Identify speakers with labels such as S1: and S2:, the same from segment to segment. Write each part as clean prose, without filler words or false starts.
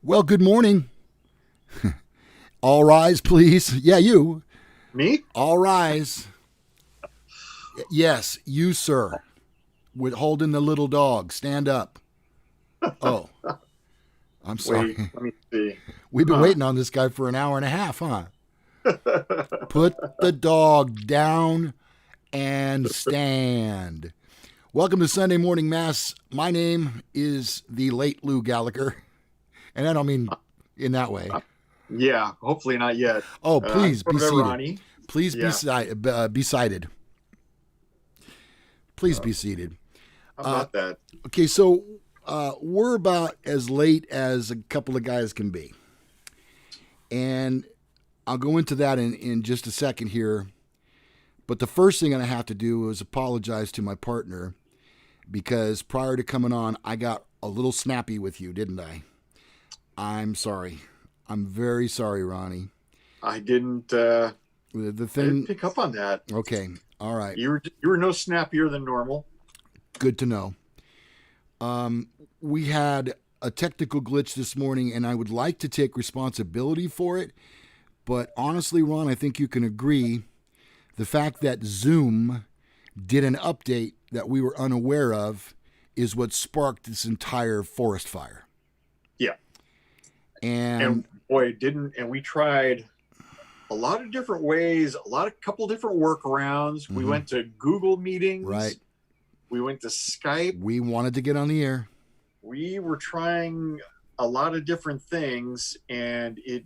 S1: Well, good morning. All rise, please. Yeah, you.
S2: Me?
S1: All rise. Yes, you, sir. With holding the little dog. Stand up. Oh, I'm
S2: Wait,
S1: sorry.
S2: let me see.
S1: We've been
S2: Huh.
S1: waiting on this guy for an hour and a half, huh? Put the dog down and stand. Welcome to Sunday Morning Mass. My name is the late Lou Gallagher. And I don't mean in that way.
S2: Yeah, hopefully not yet.
S1: Oh,
S2: I'm
S1: please be
S2: Corvette
S1: seated.
S2: Ronnie.
S1: Please
S2: Yeah.
S1: be cited. Please
S2: Uh,
S1: be seated.
S2: how
S1: Uh,
S2: about that?
S1: okay, so we're about as late as a couple of guys can be. And I'll go into that in just a second here. But the first thing I have to do is apologize to my partner because prior to coming on, I got a little snappy with you, didn't I? I'm sorry. I'm very sorry, Ronnie.
S2: I didn't.
S1: The
S2: I didn't
S1: thing.
S2: pick up on that.
S1: Okay. All right.
S2: You were no snappier than normal.
S1: Good to know. We had a technical glitch this morning, and I would like to take responsibility for it. But honestly, Ron, I think you can agree the fact that Zoom did an update that we were unaware of is what sparked this entire forest fire.
S2: Yeah.
S1: And
S2: And boy, it didn't. And we tried a lot of different ways, couple different workarounds. We went to Google meetings.
S1: right,
S2: We went to Skype.
S1: we wanted to get on the air.
S2: We were trying a lot of different things, and it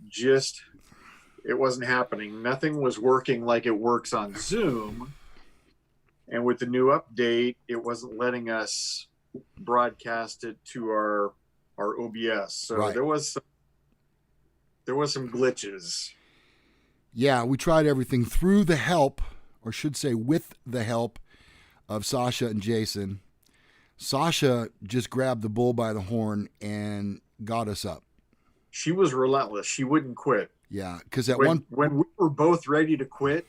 S2: wasn't happening. Nothing was working like it works on Zoom. And with the new update, it wasn't letting us broadcast it to our OBS. So
S1: Right.
S2: there was some glitches.
S1: Yeah, we tried everything through the help, or should say with the help of Sasha and Jason. Sasha just grabbed the bull by the horn and got us up.
S2: She was relentless. She wouldn't quit.
S1: Yeah, because at
S2: When we were both ready to quit,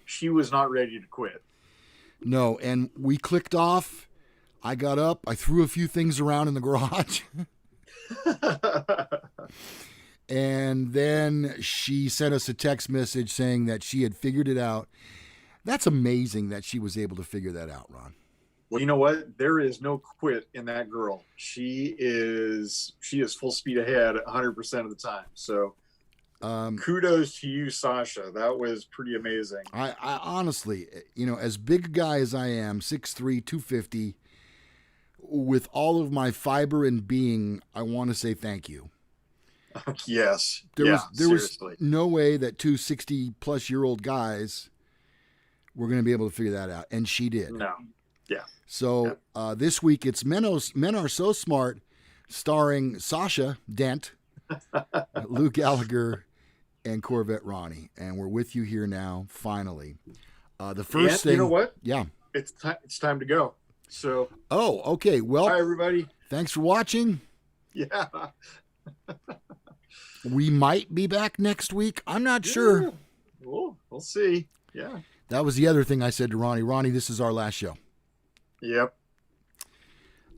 S2: she was not ready to quit.
S1: No, and we clicked off. I got up. I threw a few things around in the garage. And then she sent us a text message saying that she had figured it out. That's amazing that she was able to figure that out, Ron.
S2: Well, you know what? There is no quit in that girl. She is full speed ahead 100% of the time. So kudos to you, Sasha. That was pretty amazing.
S1: I honestly, as big a guy as I am, 6'3", 250, with all of my fiber and being, I want to say thank you.
S2: Yes.
S1: There was
S2: seriously.
S1: no way that two 60-plus-year-old guys were going to be able to figure that out, and she did.
S2: No. Yeah.
S1: So this week it's Men Are So Smart, starring Sasha Dent, Lou Gallagher, and Corvette Ronnie. And we're with you here now, finally. The first thing...
S2: You know what?
S1: Yeah.
S2: It's time to go. So...
S1: Oh, okay. Well,
S2: bye, everybody.
S1: Thanks for watching.
S2: Yeah.
S1: We might be back next week. I'm not sure.
S2: We'll see. Yeah.
S1: That was the other thing I said to Ronnie. Ronnie, this is our last show.
S2: Yep.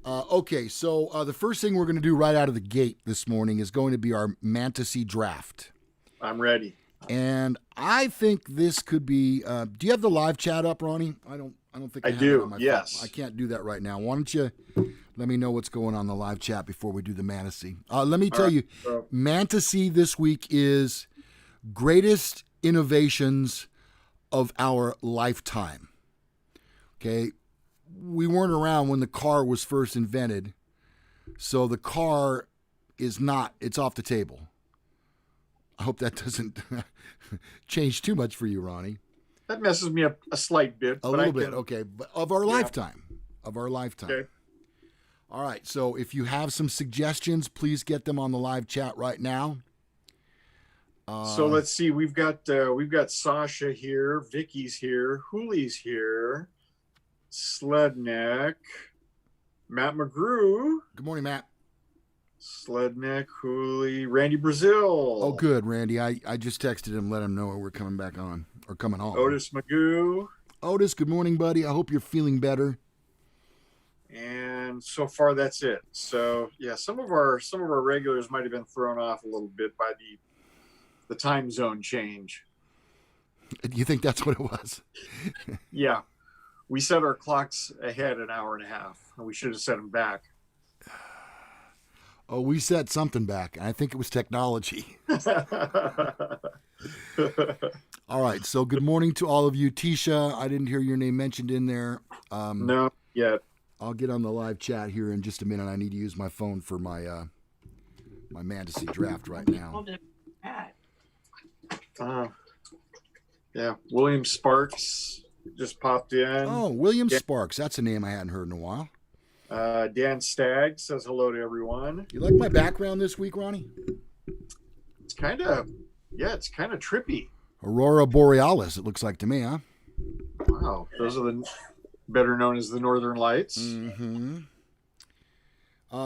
S1: Okay, so the first thing we're going to do right out of the gate this morning is going to be our Mantasy draft.
S2: I'm ready.
S1: And I think this could be. Do you have the live chat up, Ronnie? I don't think I have
S2: do.
S1: It on my
S2: yes.
S1: phone. I can't do that right now. Why don't you let me know what's going on in the live chat before we do the Mantasy? Let me tell you, Mantasy this week is greatest innovations of our lifetime. Okay. We weren't around when the car was first invented, so the car it's off the table. I hope that doesn't change too much for you, Ronnie.
S2: That messes me up a slight bit.
S1: A little bit, okay. But of our lifetime. Of our lifetime.
S2: Okay.
S1: All right, so if you have some suggestions, please get them on the live chat right now.
S2: So let's see. We've got Sasha here, Vicky's here, Hoolie's here, Sledneck, Matt McGrew.
S1: Good morning, Matt.
S2: Sledneck, Hoolie, Randy Brazil.
S1: Oh, good, Randy. I just texted him, let him know we're coming back on or coming home.
S2: Otis Magoo.
S1: Otis, good morning, buddy. I hope you're feeling better.
S2: and so far that's it. So yeah, some of our regulars might have been thrown off a little bit by the time zone change.
S1: You think that's what it was?
S2: Yeah, we set our clocks ahead an hour and a half, and we should have set them back.
S1: Oh, we set something back. I think it was technology. All right. So good morning to all of you. Tisha, I didn't hear your name mentioned in there.
S2: No, yet.
S1: I'll get on the live chat here in just a minute. I need to use my phone for my my Mantasy draft right now.
S2: Yeah, William Sparks just popped in.
S1: Oh, William Sparks. That's a name I hadn't heard in a while.
S2: Dan Stagg says hello to everyone.
S1: You like my background this week, Ronnie?
S2: It's kind of trippy.
S1: Aurora Borealis, it looks like to me, huh?
S2: Wow, those are the better known as the Northern Lights.
S1: Mm-hmm.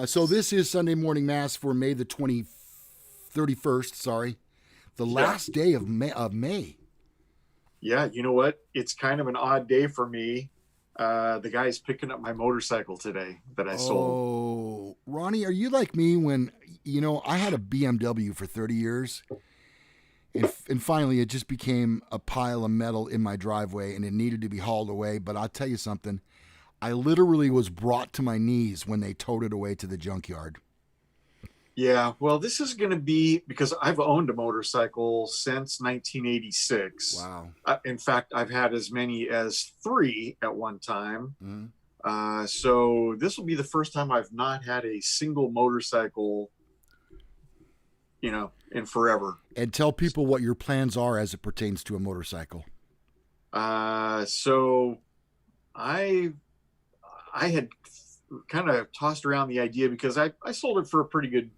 S1: So this is Sunday morning mass for May the 31st. Sorry, the last day of May.
S2: Yeah, you know what? It's kind of an odd day for me. The guy's picking up my motorcycle today that I sold.
S1: Oh, Ronnie, are you like me when, I had a BMW for 30 years and finally it just became a pile of metal in my driveway and it needed to be hauled away. But I'll tell you something. I literally was brought to my knees when they towed it away to the junkyard.
S2: Yeah, well, this is going to be because I've owned a motorcycle since 1986.
S1: Wow.
S2: In fact, I've had as many as 3 at one time.
S1: Mm-hmm.
S2: So this will be the first time I've not had a single motorcycle, in forever.
S1: And tell people what your plans are as it pertains to a motorcycle.
S2: So I had kind of tossed around the idea because I sold it for a pretty good.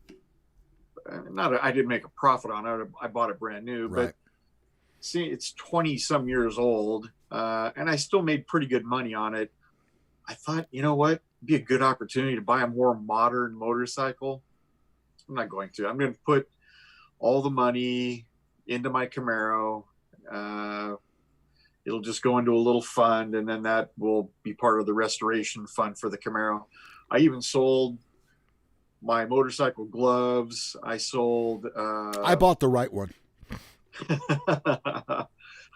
S2: I didn't make a profit on it. I bought it brand new,
S1: right.
S2: But see, it's 20 some years old, and I still made pretty good money on it. I thought, you know what, it'd be a good opportunity to buy a more modern motorcycle. I'm not going to. I'm going to put all the money into my Camaro. It'll just go into a little fund, and then that will be part of the restoration fund for the Camaro. I even sold my motorcycle gloves. I sold.
S1: I bought the right one.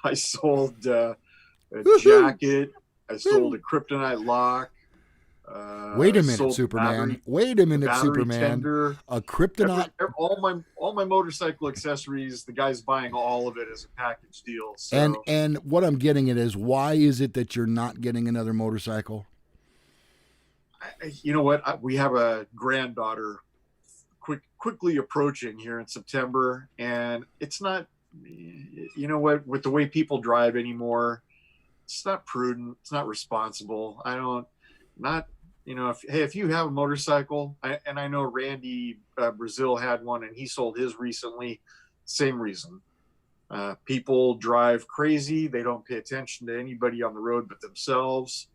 S2: I sold a jacket. I sold a kryptonite lock.
S1: Wait a minute, Superman. Wait a minute, Superman.
S2: Tender,
S1: a kryptonite.
S2: All my motorcycle accessories. The guy's buying all of it as a package deal. So.
S1: And what I'm getting at is, why is it that you're not getting another motorcycle?
S2: You know what? We have a granddaughter quickly approaching here in September, and it's not. You know what? With the way people drive anymore, it's not prudent. It's not responsible. If you have a motorcycle, and I know Randy Brazil had one and he sold his recently, same reason. People drive crazy. They don't pay attention to anybody on the road but themselves.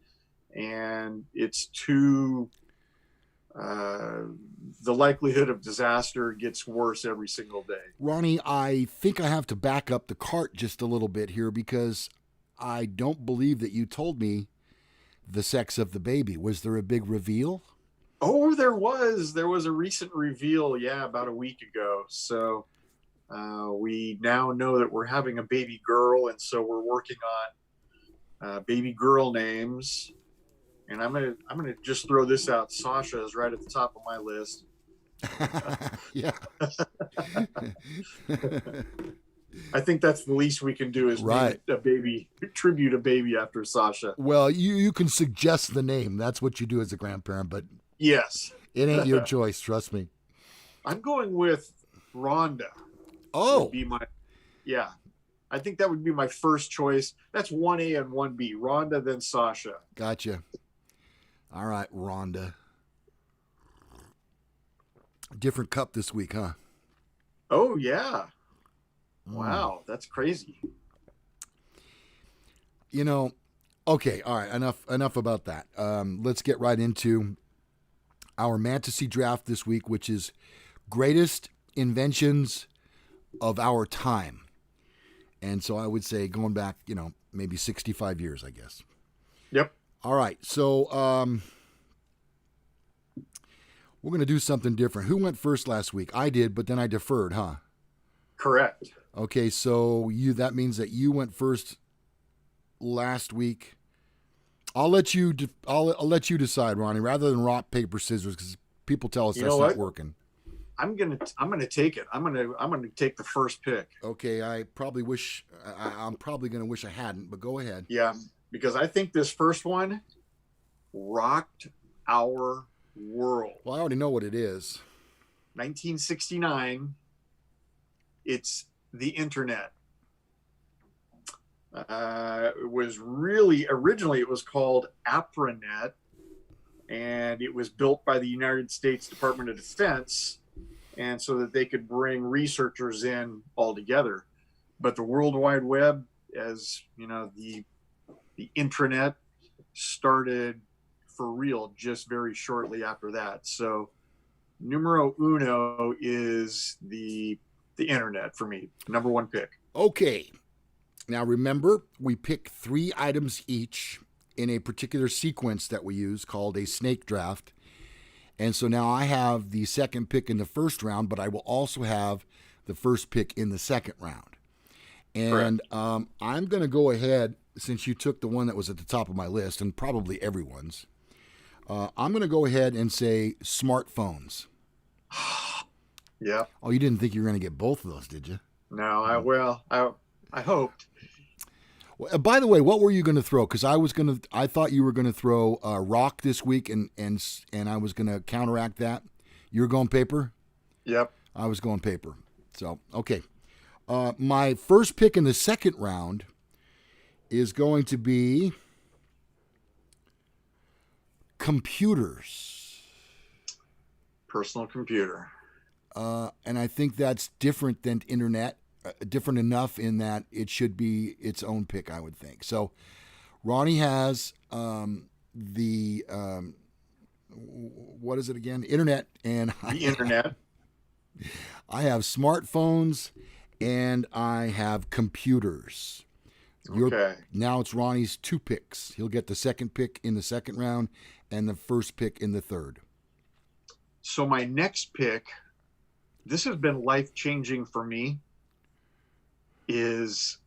S2: And it's too, the likelihood of disaster gets worse every single day.
S1: Ronnie, I think I have to back up the cart just a little bit here because I don't believe that you told me the sex of the baby. Was there a big reveal?
S2: Oh, there was a recent reveal. Yeah. About a week ago. So, we now know that we're having a baby girl. And so we're working on, baby girl names. And I'm gonna just throw this out. Sasha is right at the top of my list.
S1: Yeah.
S2: I think that's the least we can do is
S1: right.
S2: Tribute a baby after Sasha.
S1: Well, you can suggest the name. That's what you do as a grandparent, but
S2: yes,
S1: it ain't your choice. Trust me.
S2: I'm going with Rhonda.
S1: Oh,
S2: I think that would be my first choice. That's 1A and 1B. Rhonda, then Sasha.
S1: Gotcha. All right, Rhonda. Different cup this week, huh?
S2: Oh, yeah. Wow, that's crazy.
S1: Okay, all right, enough about that. Let's get right into our Mantasy draft this week, which is greatest inventions of our time. And so I would say going back, maybe 65 years, I guess.
S2: Yep.
S1: All right, so We're going to do something different. Who went first last week? I did, but then I deferred, huh?
S2: Correct.
S1: Okay, so that means that you went first last week. I'll let you decide, Ronnie, rather than rock paper scissors, because people tell us that's not working.
S2: I'm gonna take it. I'm gonna take the first pick.
S1: Okay, I'm probably gonna wish I hadn't, but go ahead.
S2: Yeah, because I think this first one rocked our world.
S1: Well, I already know what it is.
S2: 1969. It's the internet. It was originally it was called APRANET, and it was built by the United States Department of Defense, and so that they could bring researchers in all together. But the World Wide Web, as you know, the intranet started for real just very shortly after that. So numero uno is the internet for me. Number one pick.
S1: Okay. Now remember, we pick 3 items each in a particular sequence that we use called a snake draft. And so now I have the second pick in the first round, but I will also have the first pick in the second round. And I'm going to go ahead, since you took the one that was at the top of my list, and probably everyone's, I'm going to go ahead and say smartphones.
S2: Yeah.
S1: Oh, you didn't think you were going to get both of those, did you?
S2: No, I hoped.
S1: Well, by the way, what were you going to throw? Because I thought you were going to throw rock this week, and I was going to counteract that. You were going paper?
S2: Yep.
S1: I was going paper. So, okay. My first pick in the second round is going to be computers.
S2: Personal computer.
S1: And I think that's different than internet. Different enough in that it should be its own pick, I would think. So, Ronnie has the what is it again? Internet, and
S2: the internet.
S1: I have smartphones, and I have computers.
S2: Okay.
S1: Now it's Ronnie's 2 picks. He'll get the second pick in the second round and the first pick in the third.
S2: So my next pick, this has been life-changing for me, is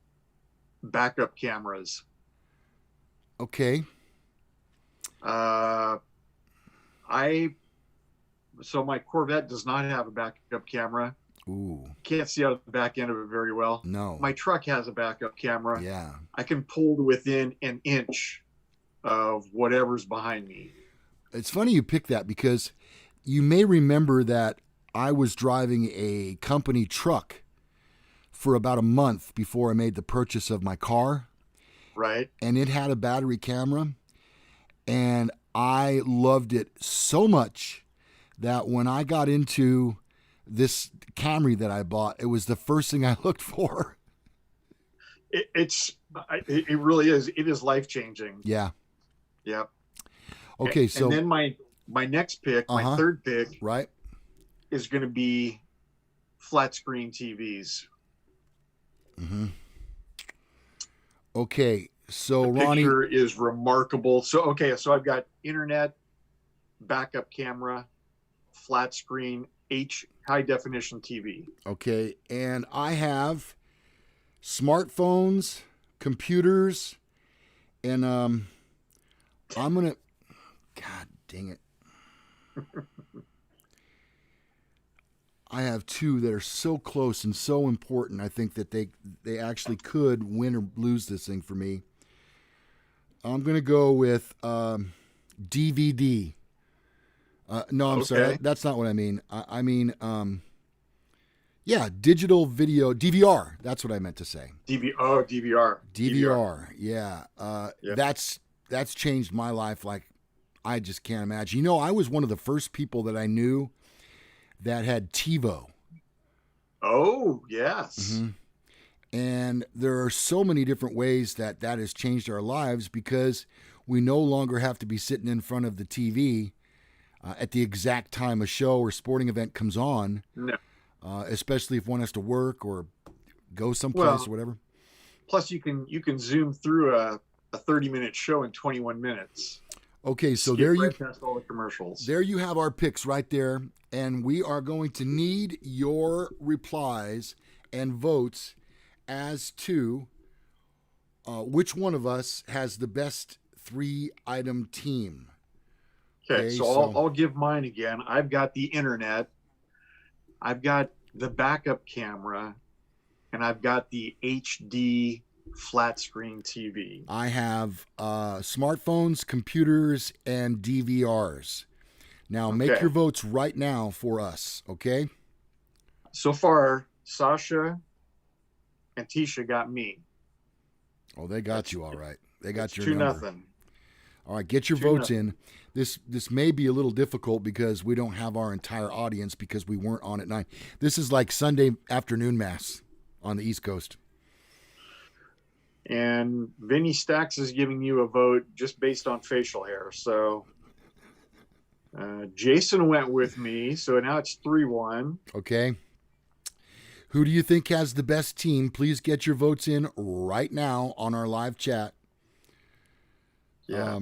S2: backup cameras.
S1: Okay.
S2: So my Corvette does not have a backup camera.
S1: Ooh.
S2: Can't see out of the back end of it very well.
S1: No.
S2: My truck has a backup camera.
S1: Yeah.
S2: I can pull to within an inch of whatever's behind me.
S1: It's funny you pick that, because you may remember that I was driving a company truck for about a month before I made the purchase of my car.
S2: Right.
S1: And it had a battery camera, and I loved it so much that when I got into this Camry that I bought, it was the first thing I looked for.
S2: It really is. It is life-changing.
S1: Yeah.
S2: Yep.
S1: Okay. So
S2: and then my next pick, my third pick,
S1: right,
S2: is going to be flat screen TVs.
S1: Mm-hmm. Okay, so
S2: the
S1: Ronnie,
S2: picture is remarkable. So I've got internet, backup camera, flat screen, high definition TV.
S1: Okay, and I have smartphones, computers, and I'm gonna. God dang it. I have 2 that are so close and so important. I think that they actually could win or lose this thing for me. I'm going to go with DVD. No, I'm sorry. That's not what I mean. I mean, digital video, DVR. That's what I meant to say.
S2: DVR.
S1: DVR. Yeah. That's changed my life like I just can't imagine. You know, I was one of the first people that I knew that had TiVo.
S2: Oh, yes.
S1: Mm-hmm. And there are so many different ways that has changed our lives, because we no longer have to be sitting in front of the TV at the exact time a show or sporting event comes on.
S2: No.
S1: Especially if one has to work or go someplace or whatever.
S2: Plus, you can zoom through a 30-minute show in 21 minutes.
S1: Okay, so
S2: Skip right past all the commercials.
S1: there you have our picks right there, and we are going to need your replies and votes as to which one of us has the best 3-item team.
S2: Okay, so I'll give mine again. I've got the internet, I've got the backup camera, and I've got the HD flat screen TV.
S1: I have smartphones, computers, and DVRs. Now, make your votes right now for us, okay?
S2: So far, Sasha and Tisha got me.
S1: Oh, they got you all right. They got your
S2: 2-0.
S1: All right, get your votes in. This may be a little difficult because we don't have our entire audience because we weren't on at 9. This is like Sunday afternoon mass on the East Coast.
S2: And Vinny Stacks is giving you a vote just based on facial hair. So Jason went with me. So now it's 3-1.
S1: Okay. Who do you think has the best team? Please get your votes in right now on our live chat.
S2: Yeah.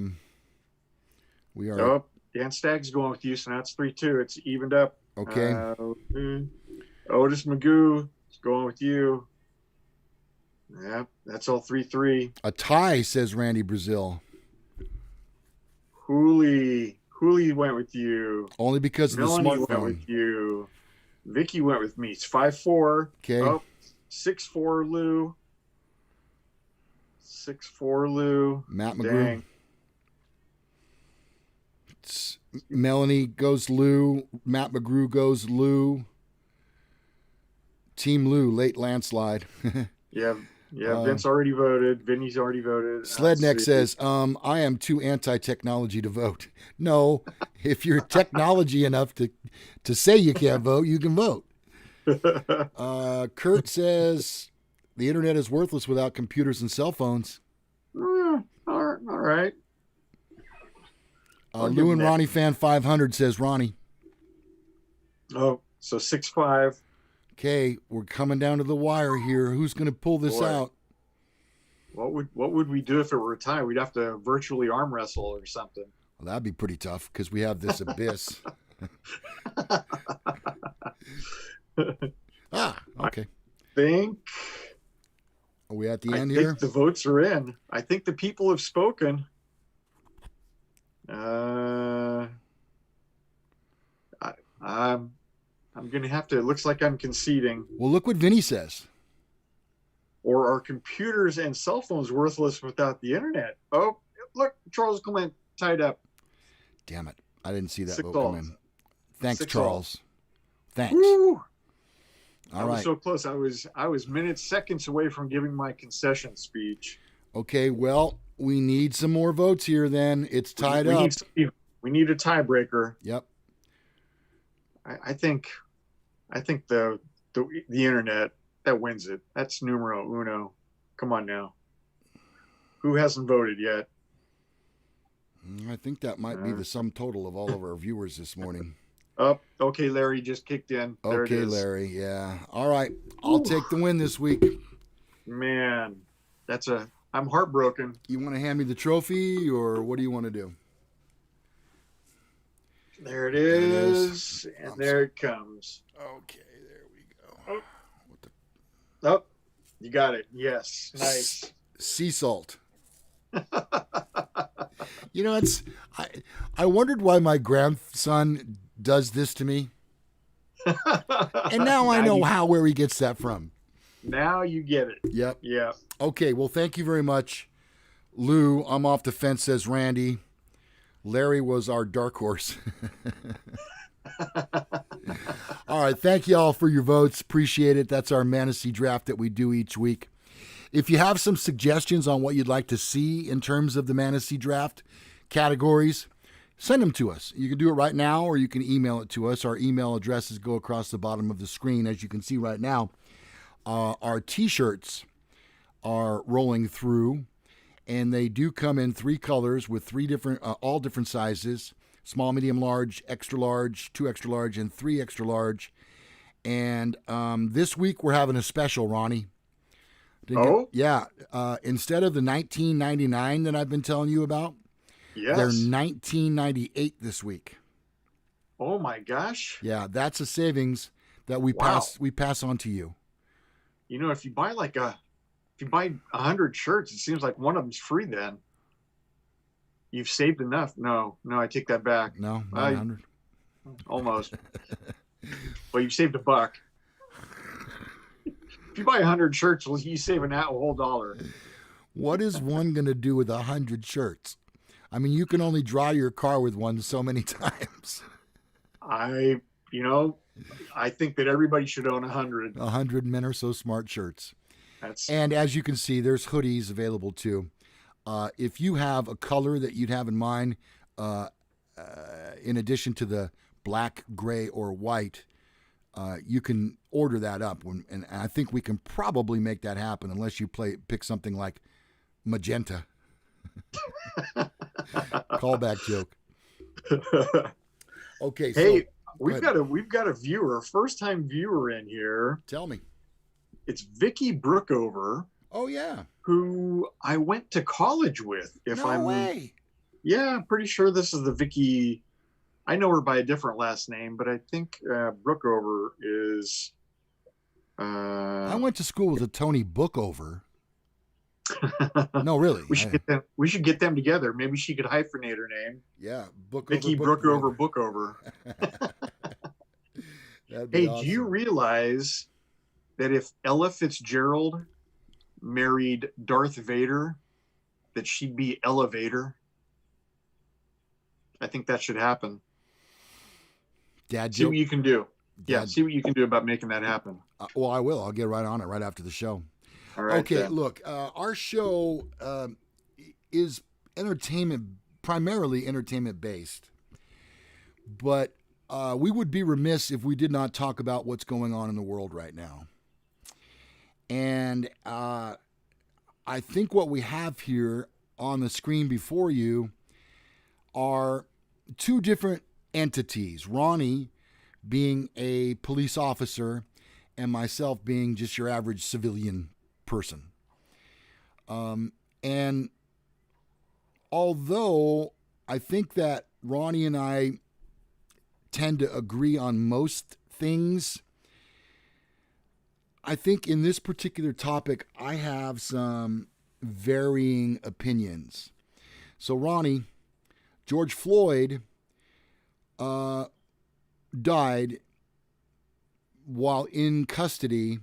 S1: We are.
S2: Oh, Dan Stagg's going with you. So now it's 3-2. It's evened up.
S1: Okay.
S2: Otis Magoo is going with you. Yeah, that's all 3-3.
S1: A tie, says Randy Brazil.
S2: Hooli went with you.
S1: Only because
S2: Melanie
S1: of the smartphone.
S2: Went with you. Vicky went with me. It's 5-4.
S1: Okay.
S2: Oh, 6-4 Lou. 6-4 Lou.
S1: Matt McGrew.
S2: Dang.
S1: Melanie goes Lou. Matt McGrew goes Lou. Team Lou, late landslide.
S2: Yeah, Vince already voted. Vinny's already voted.
S1: Sledneck says, I am too anti-technology to vote. No, if you're technology enough to say you can't vote, you can vote. Kurt says, the internet is worthless without computers and cell phones.
S2: All right.
S1: Lou and Ronnie fan 500 says Ronnie.
S2: Oh, so 6-5.
S1: Okay, we're coming down to the wire here. Who's going to pull this out?
S2: What would we do if it were a tie? We'd have to virtually arm wrestle or something.
S1: Well, that'd be pretty tough because we have this abyss. Okay. Are we at the end here?
S2: I think the votes are in. I think the people have spoken. I'm going to have to. It looks like I'm conceding.
S1: Well, look what Vinny says.
S2: Or are computers and cell phones worthless without the internet? Oh, look, Charles Clement tied up.
S1: Damn it. I didn't see that
S2: 6
S1: vote come in. Thanks,
S2: 6
S1: Charles. Thanks.
S2: Woo!
S1: All
S2: I
S1: right.
S2: was so close. I was minutes, seconds away from giving my concession speech.
S1: Okay, well, we need some more votes here then. It's tied up.
S2: We need a tiebreaker.
S1: Yep.
S2: I think the internet that wins it. That's numero uno. Come on now. Who hasn't voted yet?
S1: I think that might be the sum total of all of our viewers this morning.
S2: Oh, okay, Larry just kicked in. There
S1: Okay,
S2: it is.
S1: Larry, yeah. All right, I'll take the win this week.
S2: Man, I'm heartbroken.
S1: You want to hand me the trophy, or what do you want to do?
S2: There it is. And there it comes.
S1: Okay, there we go.
S2: Oh, you got it. Yes. Nice.
S1: Sea salt. You know, I wondered why my grandson does this to me. And now I know where he gets that from.
S2: Now you get it.
S1: Yep.
S2: Yeah.
S1: Okay, well, thank you very much. Lou, I'm off the fence, says Randy. Larry was our dark horse. All right, thank you all for your votes. Appreciate it. That's our Mantasy draft that we do each week. If you have some suggestions on what you'd like to see in terms of the Mantasy draft categories, send them to us. You can do it right now, or you can email it to us. Our email addresses go across the bottom of the screen, as you can see right now. Our T-shirts are rolling through, and they do come in 3 colors with 3 different, all different sizes: small, medium, large, extra large, 2 extra large, and 3 extra large. And this week we're having a special, Ronnie.
S2: Oh?
S1: Yeah. Instead of the $19.99 that I've been telling you about, They're
S2: Yes.
S1: $19.98 this week.
S2: Oh my gosh.
S1: Yeah, that's a savings that we
S2: Wow.
S1: pass on to you.
S2: You know, if you buy 100 shirts, it seems like one of them's free. Then you've saved enough. No, I take that back.
S1: No, not 100.
S2: Almost. Well, you saved $1. If you buy 100 shirts, well, you save a whole $1.
S1: What is one going to do with 100 shirts? I mean, you can only dry your car with one so many times.
S2: I think that everybody should own 100.
S1: 100 Men Are So Smart shirts.
S2: That's
S1: And as you can see, there's hoodies available too. If you have a color that you'd have in mind, in addition to the black, gray, or white, you can order that up. And I think we can probably make that happen unless you pick something like magenta. Callback joke. Okay.
S2: Hey,
S1: So
S2: we've got a viewer, first time viewer in here.
S1: tell me.
S2: It's Vicky Brookover,
S1: Oh yeah.
S2: who I went to college with.
S1: No way.
S2: Yeah, I'm pretty sure this is the Vicky. I know her by a different last name, but I think Brookover is.
S1: I went to school with a Tony Bookover. No, really.
S2: We should get them together. Maybe she could hyphenate her name.
S1: Yeah, Bookover.
S2: Vicky Brookover Bookover. Hey,
S1: awesome.
S2: do you realize that if Ella Fitzgerald married Darth Vader, that she'd be Elevator? I think that should happen.
S1: Dad
S2: See
S1: joke?
S2: what you can do. Yeah,
S1: Dad-
S2: see what you can do about making that happen.
S1: Well, I will. I'll get right on it right after the show.
S2: All right.
S1: Okay,
S2: then.
S1: look, our show is primarily entertainment based, but we would be remiss if we did not talk about what's going on in the world right now. And I think what we have here on the screen before you are two different entities. Ronnie being a police officer and myself being just your average civilian person. And although I think that Ronnie and I tend to agree on most things, I think in this particular topic, I have some varying opinions. So, Ronnie, George Floyd died while in custody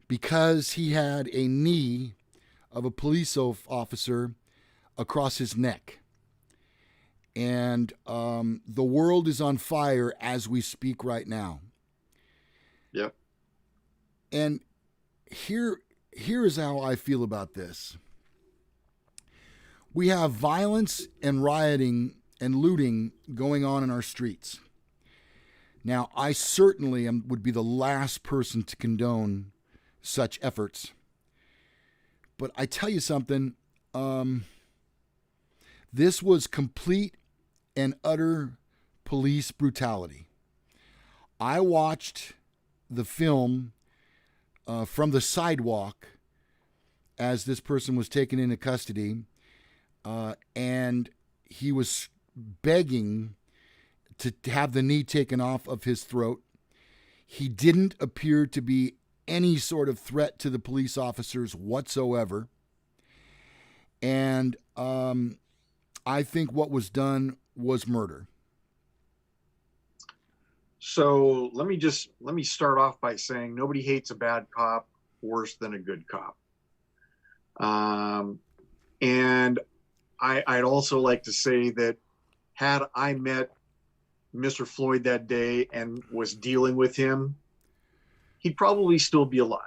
S1: because he had a knee of a police officer across his neck. And the world is on fire as we speak right now.
S2: Yep.
S1: And here is how I feel about this. We have violence and rioting and looting going on in our streets. Now, I certainly would be the last person to condone such efforts. But I tell you something, this was complete and utter police brutality. I watched the film from the sidewalk as this person was taken into custody, and he was begging to have the knee taken off of his throat. He didn't appear to be any sort of threat to the police officers whatsoever. And I think what was done was murder.
S2: So let me start off by saying nobody hates a bad cop worse than a good cop. And I'd also like to say that had I met Mr. Floyd that day and was dealing with him, he'd probably still be alive.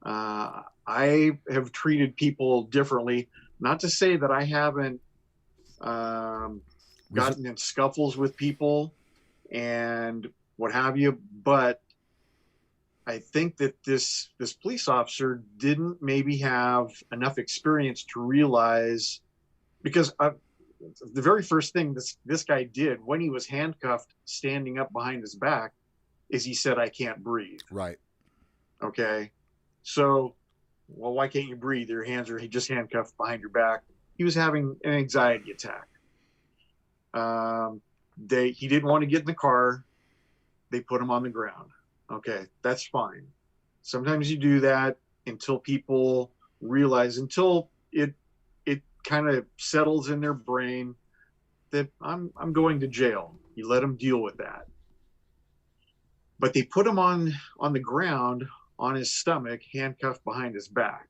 S2: I have treated people differently. Not to say that I haven't gotten in scuffles with people and what have you, but I think that this police officer didn't maybe have enough experience to realize, because the very first thing this guy did when he was handcuffed, standing up behind his back, is he said, "I can't breathe."
S1: Right.
S2: Okay. So, well, why can't you breathe? Your hands are just handcuffed behind your back. he was having an anxiety attack. He didn't want to get in the car. They put him on the ground. Okay, that's fine. Sometimes you do that until people realize, until it kind of settles in their brain that I'm going to jail. You let them deal with that. But they put him on the ground on his stomach, handcuffed behind his back.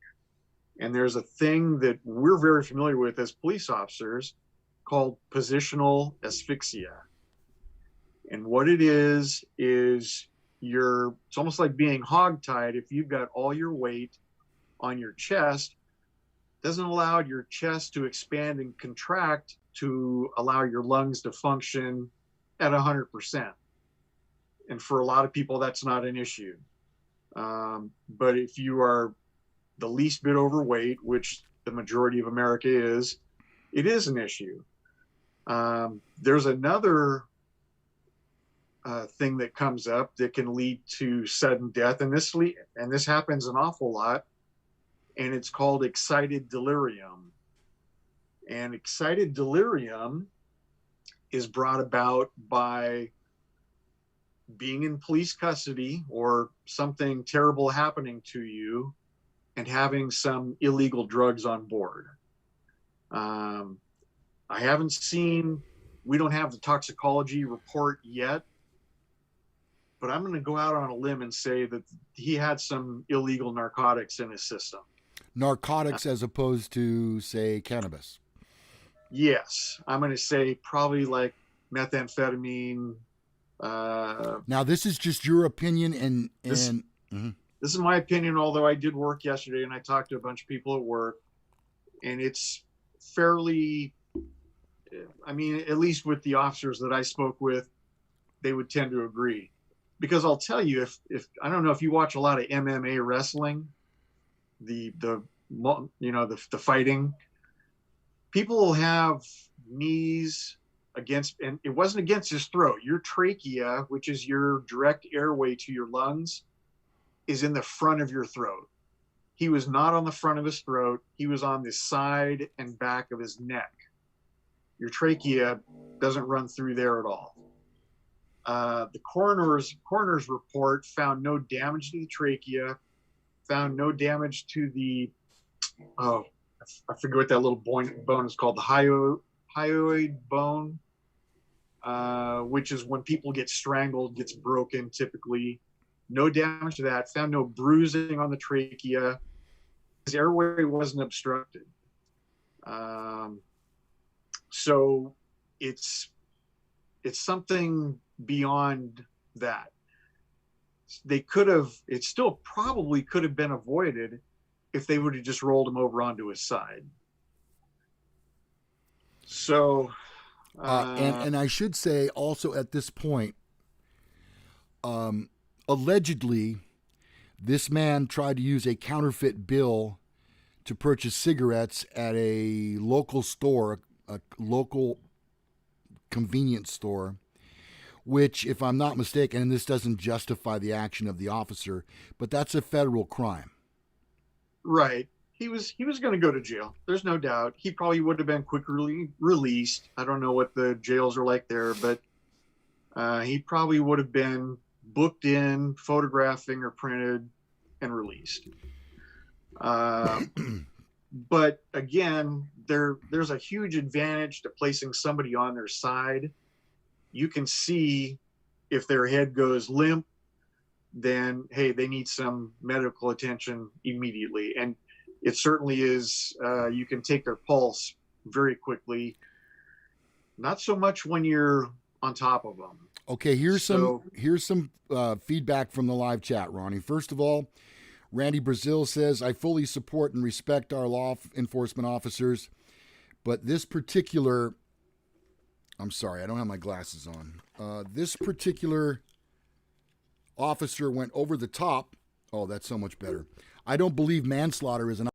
S2: And there's a thing that we're very familiar with as police officers called positional asphyxia. And what it is it's almost like being hogtied. If you've got all your weight on your chest, doesn't allow your chest to expand and contract to allow your lungs to function at 100%. And for a lot of people, that's not an issue. But if you are the least bit overweight, which the majority of America is, it is an issue. There's another thing that comes up that can lead to sudden death, and this happens an awful lot, and it's called excited delirium. And excited delirium is brought about by being in police custody or something terrible happening to you and having some illegal drugs on board. We don't have the toxicology report yet, but I'm going to go out on a limb and say that he had some illegal narcotics in his system.
S1: Narcotics as opposed to, say, cannabis.
S2: Yes. I'm going to say probably like methamphetamine.
S1: Now, this is just your opinion,
S2: This is my opinion, although I did work yesterday and I talked to a bunch of people at work, and it's fairly, I mean, at least with the officers that I spoke with, they would tend to agree. Because I'll tell you, if I don't know if you watch a lot of MMA wrestling, the fighting, people will have knees against, and it wasn't against his throat. Your trachea, which is your direct airway to your lungs, is in the front of your throat. He was not on the front of his throat. He was on the side and back of his neck. Your trachea doesn't run through there at all. The coroner's report found no damage to the trachea, found no damage to I forget what that little bone is called, the hyoid bone, which is when people get strangled, gets broken typically. No damage to that. Found no bruising on the trachea. His airway wasn't obstructed. So it's something beyond that. It still probably could have been avoided if they would have just rolled him over onto his side. So,
S1: and I should say also at this point, allegedly, this man tried to use a counterfeit bill to purchase cigarettes at a local store, a local convenience store, which, if I'm not mistaken, and this doesn't justify the action of the officer, but that's a federal crime.
S2: Right. He was going to go to jail. There's no doubt. He probably would have been quickly released. I don't know what the jails are like there, but he probably would have been booked in, photographed, fingerprinted, and released. But again, there's a huge advantage to placing somebody on their side. You can see if their head goes limp, then, hey, they need some medical attention immediately. And it certainly is, you can take their pulse very quickly. Not so much when you're on top of them.
S1: Okay, here's some feedback from the live chat, Ronnie. First of all, Randy Brazil says, I fully support and respect our law enforcement officers, but this particular, I'm sorry, I don't have my glasses on. This particular officer went over the top. Oh, that's so much better. I don't believe manslaughter is an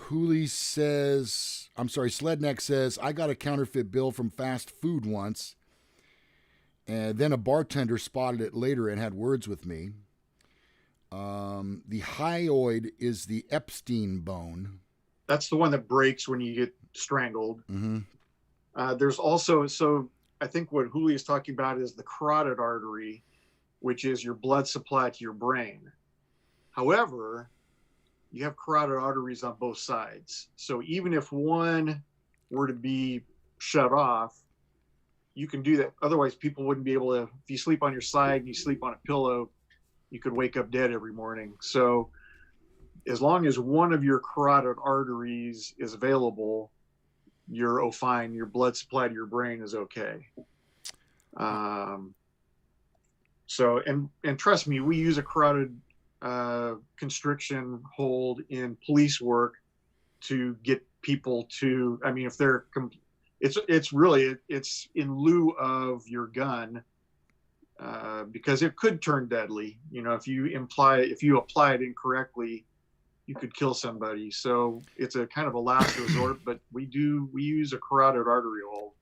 S1: Hoolies says, Sledneck says, I got a counterfeit bill from fast food once. And then a bartender spotted it later and had words with me. The hyoid is the Epstein bone.
S2: That's the one that breaks when you get strangled.
S1: Mm-hmm.
S2: There's also, so I think what Julio is talking about is the carotid artery, which is your blood supply to your brain. However, you have carotid arteries on both sides. So even if one were to be shut off, you can do that. Otherwise, people wouldn't be able to, if you sleep on your side and you sleep on a pillow, you could wake up dead every morning. So as long as one of your carotid arteries is available, you're fine. Your blood supply to your brain is okay. So, and trust me, we use a carotid constriction hold in police work to get people to, I mean, if they're, it's really, it's in lieu of your gun, because it could turn deadly. You know, if you apply it incorrectly, you could kill somebody. So it's a kind of a last resort, but we use a carotid artery hold.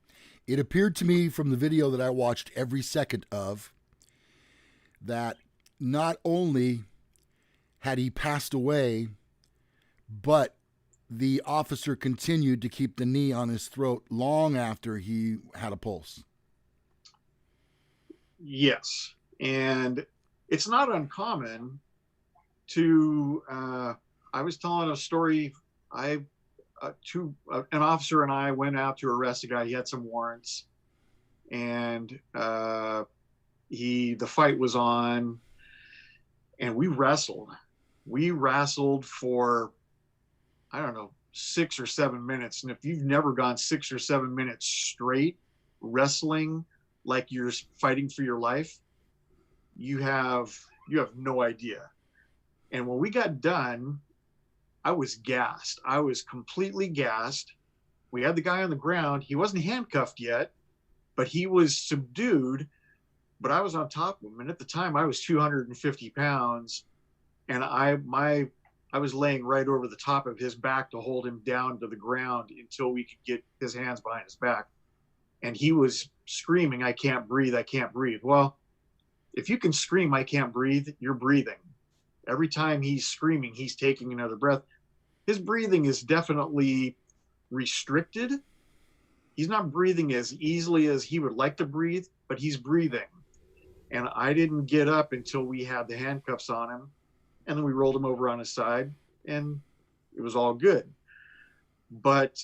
S1: It appeared to me from the video that I watched every second of that not only had he passed away, but the officer continued to keep the knee on his throat long after he had a pulse.
S2: Yes. And it's not uncommon to, I was telling a story, an officer and I went out to arrest a guy. He had some warrants, and the fight was on, and we wrestled. We wrestled for, I don't know, 6 or 7 minutes. And if you've never gone 6 or 7 minutes straight wrestling like you're fighting for your life, you have no idea. And when we got done, I was gassed. I was completely gassed. We had the guy on the ground. He wasn't handcuffed yet, but he was subdued. But I was on top of him. And at the time, I was 250 pounds. And I was laying right over the top of his back to hold him down to the ground until we could get his hands behind his back. And he was screaming, "I can't breathe, I can't breathe." Well, if you can scream, "I can't breathe," you're breathing. Every time he's screaming, he's taking another breath. His breathing is definitely restricted. He's not breathing as easily as he would like to breathe, but he's breathing. And I didn't get up until we had the handcuffs on him. And then we rolled him over on his side, and it was all good. But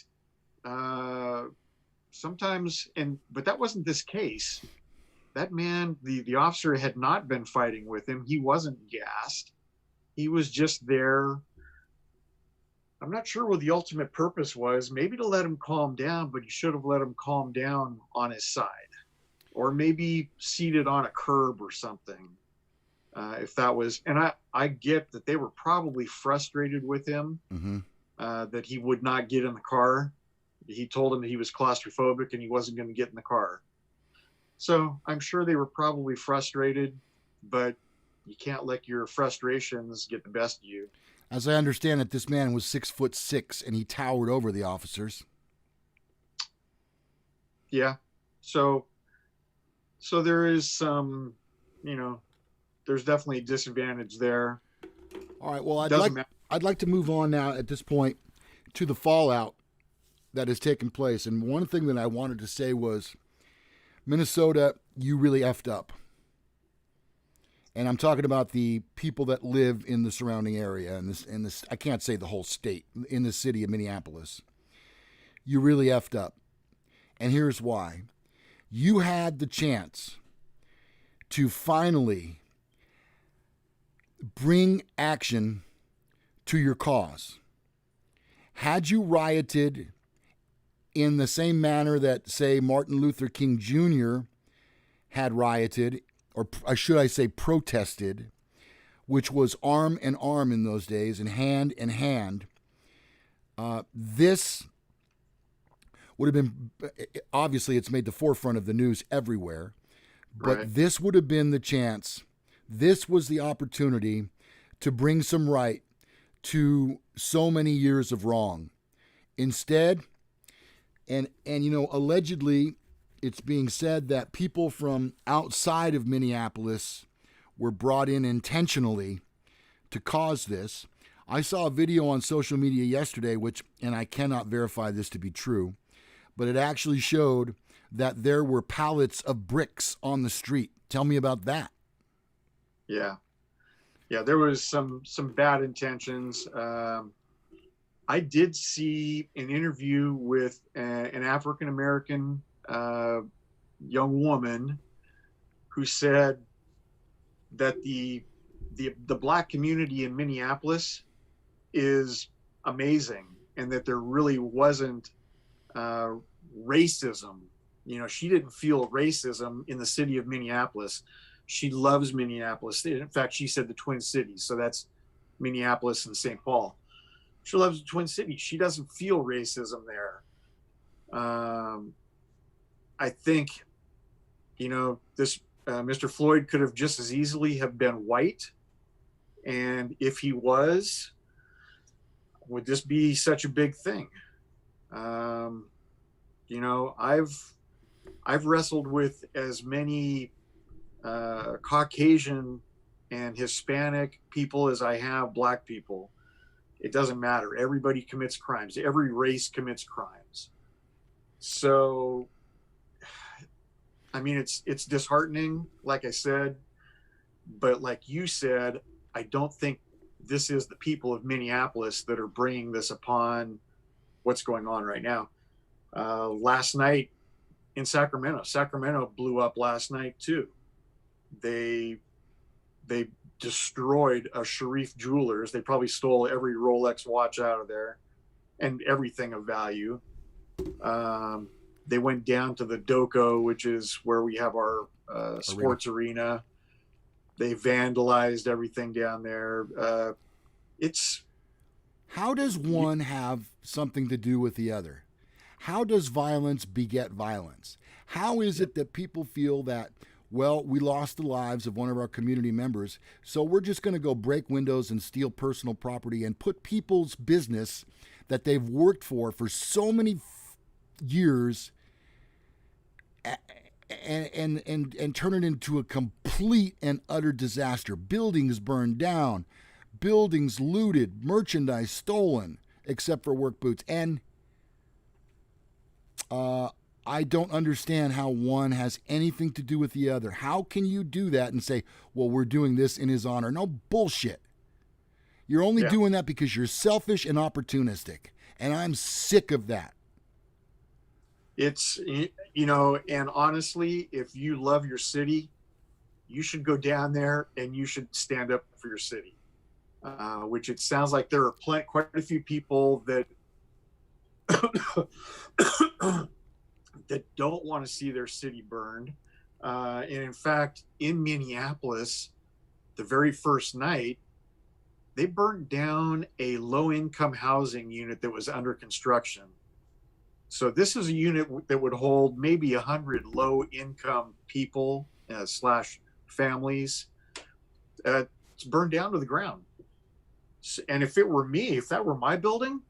S2: sometimes, but that wasn't this case. That man, the officer had not been fighting with him. He wasn't gassed. He was just there. I'm not sure what the ultimate purpose was. Maybe to let him calm down, but you should have let him calm down on his side, or maybe seated on a curb or something. If that was, and I get that they were probably frustrated with him, that he would not get in the car. He told him that he was claustrophobic and he wasn't going to get in the car. So I'm sure they were probably frustrated, but you can't let your frustrations get the best of you.
S1: As I understand it, this man was 6'6" and he towered over the officers.
S2: Yeah. So there is some, there's definitely a disadvantage there.
S1: All right. Well, I'd like to move on now at this point to the fallout that has taken place. And one thing that I wanted to say was, Minnesota, you really effed up. And I'm talking about the people that live in the surrounding area, in this, I can't say the whole state, in the city of Minneapolis. You really effed up. And here's why. You had the chance to finally bring action to your cause. Had you rioted in the same manner that, say, Martin Luther King Jr. had rioted, or should I say protested, which was arm in arm in those days and hand in hand, this would have been, obviously it's made the forefront of the news everywhere, but right. This would have been the chance, this was the opportunity to bring some right to so many years of wrong. Instead, and allegedly, it's being said that people from outside of Minneapolis were brought in intentionally to cause this. I saw a video on social media yesterday, and I cannot verify this to be true, but it actually showed that there were pallets of bricks on the street. Tell me about that.
S2: Yeah. Yeah, there was some bad intentions. I did see an interview with an African-American young woman who said that the Black community in Minneapolis is amazing, and that there really wasn't racism. She didn't feel racism in the city of Minneapolis. She loves Minneapolis. In fact, she said the Twin Cities, so that's Minneapolis and St. Paul. She loves the Twin Cities. She doesn't feel racism there. I think, this Mr. Floyd could have just as easily have been white, and if he was, would this be such a big thing? I've wrestled with as many Caucasian and Hispanic people as I have Black people. It doesn't matter. Everybody commits crimes. Every race commits crimes. So, I mean, it's disheartening, like I said, but like you said, I don't think this is the people of Minneapolis that are bringing this upon what's going on right now. Last night in Sacramento blew up last night too. They destroyed a Sharif Jewelers. They probably stole every Rolex watch out of there and everything of value. They went down to the Doco, which is where we have our sports arena. They vandalized everything down there.
S1: How does one have something to do with the other? How does violence beget violence? How is it that people feel that, well, we lost the lives of one of our community members, so we're just going to go break windows and steal personal property and put people's business that they've worked for so many years and turn it into a complete and utter disaster? Buildings burned down, buildings looted, merchandise stolen, except for work boots. And I don't understand how one has anything to do with the other. How can you do that and say, well, we're doing this in his honor? No, bullshit. You're only doing that because you're selfish and opportunistic. And I'm sick of that.
S2: It's, and honestly, if you love your city, you should go down there and you should stand up for your city. Which it sounds like there are quite a few people that that don't want to see their city burned. And in fact, in Minneapolis, the very first night, they burned down a low-income housing unit that was under construction. So this is a unit that would hold maybe 100 low-income people slash families. It's burned down to the ground. And if it were me, if that were my building,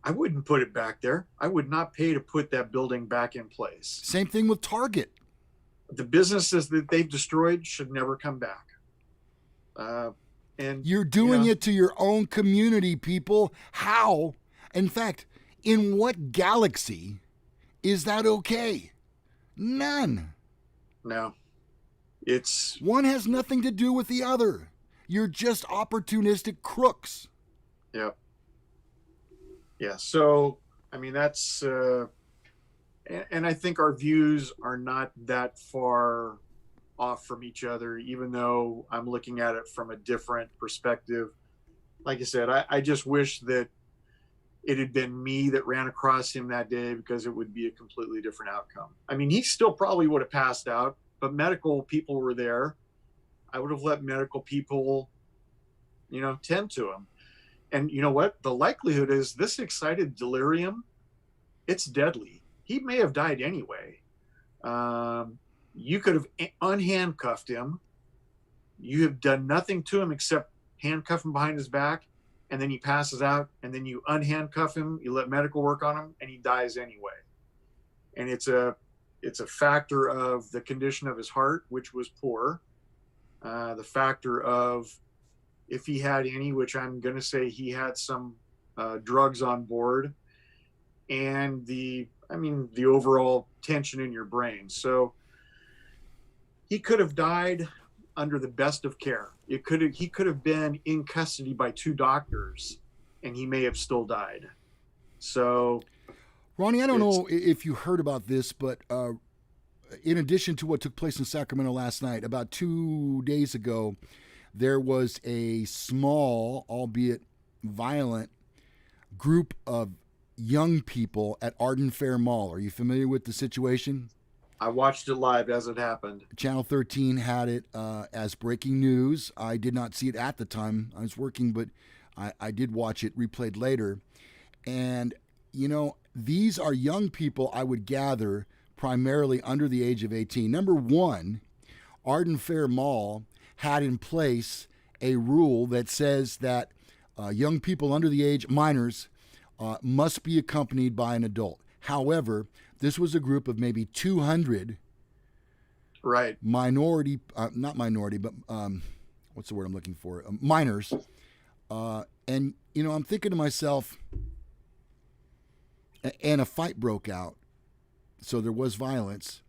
S2: I wouldn't put it back there. I would not pay to put that building back in place.
S1: Same thing with Target.
S2: The businesses that they've destroyed should never come back. And
S1: you're doing it to your own community, people. How? In fact, in what galaxy is that okay? None.
S2: No.
S1: One has nothing to do with the other. You're just opportunistic crooks.
S2: Yep. Yeah. So, I mean, that's, and I think our views are not that far off from each other, even though I'm looking at it from a different perspective. Like I said, I just wish that it had been me that ran across him that day, because it would be a completely different outcome. I mean, he still probably would have passed out, but medical people were there. I would have let medical people, tend to him. And you know what? The likelihood is this excited delirium, it's deadly. He may have died anyway. You could have unhandcuffed him. You have done nothing to him except handcuff him behind his back, and then he passes out, and then you unhandcuff him, you let medical work on him, and he dies anyway. And it's a it's a factor of the condition of his heart, which was poor. The factor of if he had any, which I'm going to say he had some drugs on board, and the overall tension in your brain. So he could have died under the best of care. He could have been in custody by 2 doctors, and he may have still died. So,
S1: Ronnie, I don't know if you heard about this, but in addition to what took place in Sacramento last night, about 2 days ago, there was a small, albeit violent, group of young people at Arden Fair Mall. Are you familiar with the situation?
S2: I watched it live as it happened.
S1: Channel 13 had it as breaking news. I did not see it at the time. I was working, but I did watch it replayed later. And, these are young people, I would gather, primarily under the age of 18. Number one, Arden Fair Mall had in place a rule that says that young people under the age, minors, must be accompanied by an adult. However, this was a group of maybe 200
S2: right
S1: minority, not minority, but what's the word I'm looking for? Minors. And, I'm thinking to myself, and a fight broke out. So there was violence.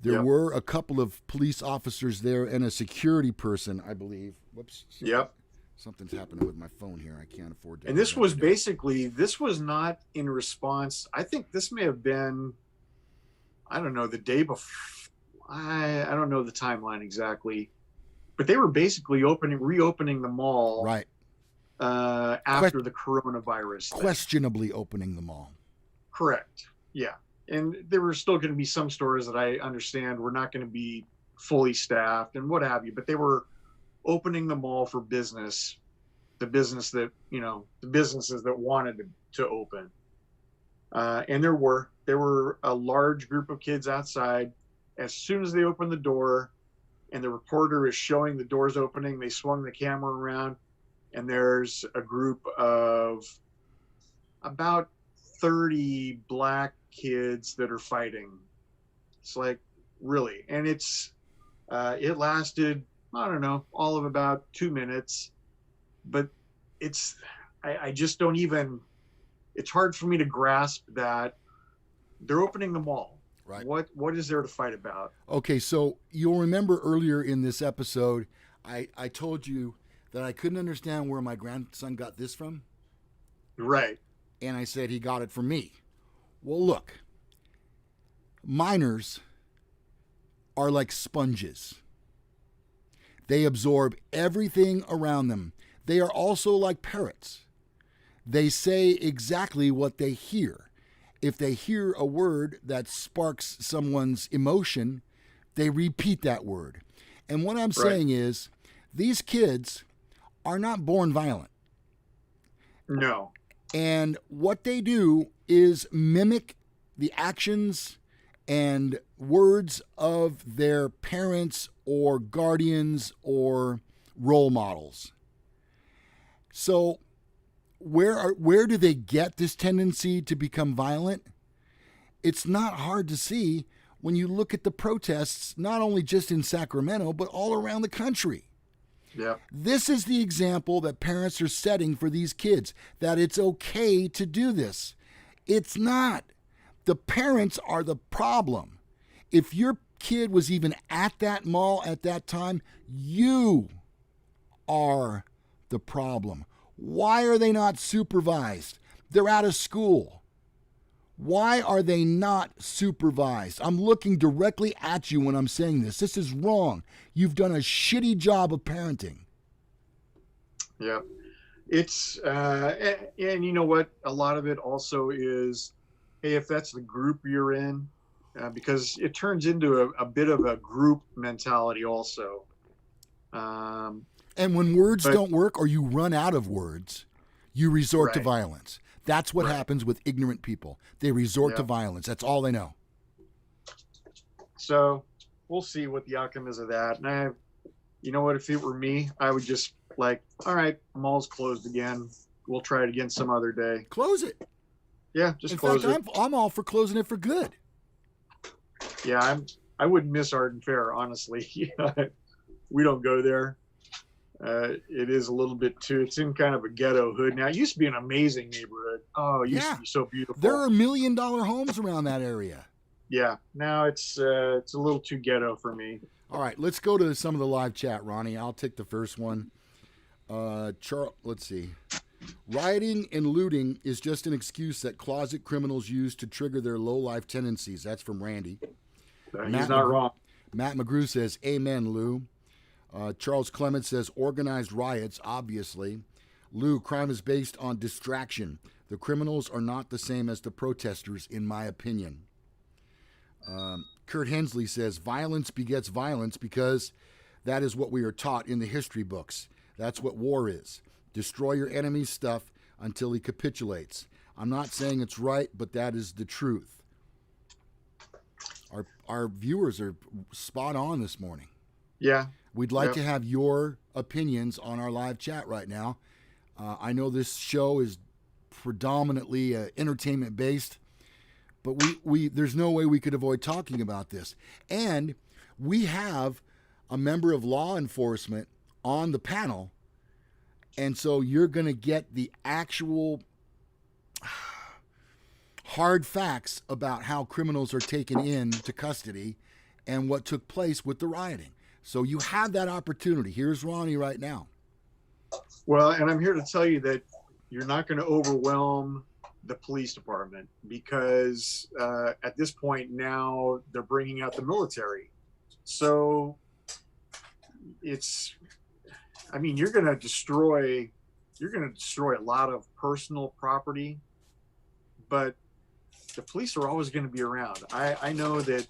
S1: There were a couple of police officers there and a security person, I believe. Whoops.
S2: Yep.
S1: Something's happening with my phone here. I can't afford to.
S2: And this was not in response. I think this may have been, I don't know, the day before. I don't know the timeline exactly, but they were basically reopening the mall.
S1: Right.
S2: After the coronavirus.
S1: Questionably opening the mall.
S2: Correct. Yeah. And there were still going to be some stores that I understand were not going to be fully staffed and what have you, but they were opening the mall for business, the businesses that wanted to open. And there were a large group of kids outside. As soon as they opened the door and the reporter is showing the doors opening, they swung the camera around, and there's a group of about 30 black kids that are fighting. It's like, really? And it lasted, I don't know, all of about 2 minutes, but I just don't even, it's hard for me to grasp that they're opening the mall.
S1: Right.
S2: What is there to fight about?
S1: Okay. So you'll remember earlier in this episode, I told you that I couldn't understand where my grandson got this from.
S2: Right.
S1: And I said he got it from me. Well, look, minors are like sponges. They absorb everything around them. They are also like parrots. They say exactly what they hear. If they hear a word that sparks someone's emotion, they repeat that word. And what I'm saying is, these kids are not born violent.
S2: No.
S1: And what they do is mimic the actions and words of their parents or guardians or role models. So where do they get this tendency to become violent? It's not hard to see when you look at the protests, not only just in Sacramento, but all around the country.
S2: Yeah.
S1: This is the example that parents are setting for these kids, that it's okay to do this. It's not. The parents are the problem. If your kid was even at that mall at that time, you are the problem. Why are they not supervised? They're out of school. Why are they not supervised? I'm looking directly at you when I'm saying this. This is wrong. You've done a shitty job of parenting.
S2: Yeah. It's, and you know what? A lot of it also is, hey, if that's the group you're in, because it turns into a bit of a group mentality also.
S1: And when words don't work or you run out of words, you resort to violence. That's what happens with ignorant people. They resort to violence. That's all they know.
S2: So we'll see what the outcome is of that. And you know what? If it were me, I would just all right, mall's closed again. We'll try it again some other day.
S1: Close it.
S2: Yeah, just close it.
S1: I'm all for closing it for good.
S2: Yeah, I wouldn't miss Arden Fair, honestly. We don't go there. It is a little bit too. It's in kind of a ghetto hood now. It used to be an amazing neighborhood. Oh, it used to
S1: Yeah.
S2: be so
S1: There
S2: beautiful.
S1: are $1 million homes around that area.
S2: Yeah, now it's a little too ghetto for me.
S1: All right, let's go to some of the live chat, Ronnie. I'll take the first one. Let's see. Rioting and looting is just an excuse that closet criminals use to trigger their low-life tendencies. That's from Randy.
S2: He's not wrong.
S1: Matt McGrew says, amen, Lou. Charles Clement says, organized riots, obviously. Lou, crime is based on distraction. The criminals are not the same as the protesters, in my opinion. Kurt Hensley says, violence begets violence because that is what we are taught in the history books. That's what war is. Destroy your enemy's stuff until he capitulates. I'm not saying it's right, but that is the truth. Our viewers are spot on this morning.
S2: Yeah.
S1: We'd like to have your opinions on our live chat right now. I know this show is predominantly entertainment based, but we there's no way we could avoid talking about this. And we have a member of law enforcement on the panel, and so you're going to get the actual hard facts about how criminals are taken into custody and what took place with the rioting. So you have that opportunity. Here's Ronnie right now.
S2: Well, and I'm here to tell you that you're not going to overwhelm the police department because at this point now they're bringing out the military. So you're going to destroy a lot of personal property, but the police are always going to be around. I know that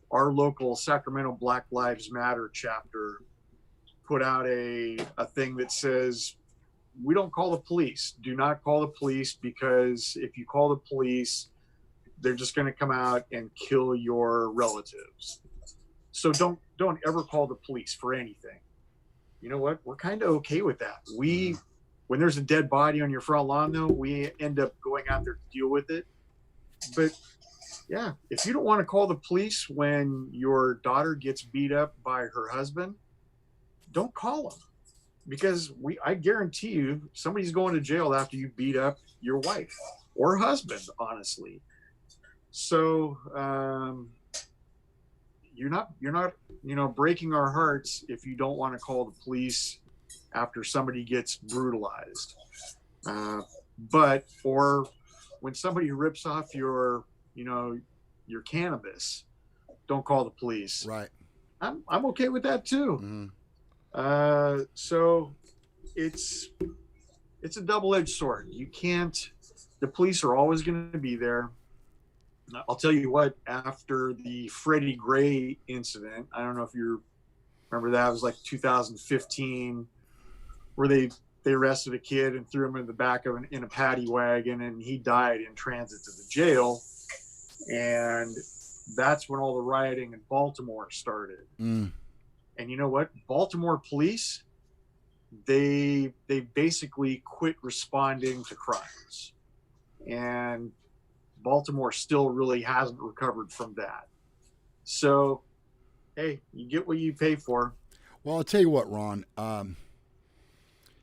S2: our local Sacramento Black Lives Matter chapter put out a thing that says, we don't call the police. Do not call the police, because if you call the police, they're just going to come out and kill your relatives. So don't ever call the police for anything. You know what? We're kind of okay with that. When there's a dead body on your front lawn, though, we end up going out there to deal with it. But yeah, if you don't want to call the police when your daughter gets beat up by her husband, don't call them, because I guarantee you somebody's going to jail after you beat up your wife or husband, honestly. So you're not breaking our hearts if you don't want to call the police after somebody gets brutalized. Or when somebody rips off your cannabis, don't call the police.
S1: Right.
S2: I'm okay with that too.
S1: Mm-hmm.
S2: So it's a double-edged sword. The police are always going to be there. I'll tell you what, after the Freddie Gray incident, I don't know if you remember that, it was like 2015, where they arrested a kid and threw him in the back of in a paddy wagon, and he died in transit to the jail. And that's when all the rioting in Baltimore started. And you know what? Baltimore police, they basically quit responding to crimes. And Baltimore still really hasn't recovered from that. So, hey, you get what you pay for.
S1: Well, I'll tell you what, Ron.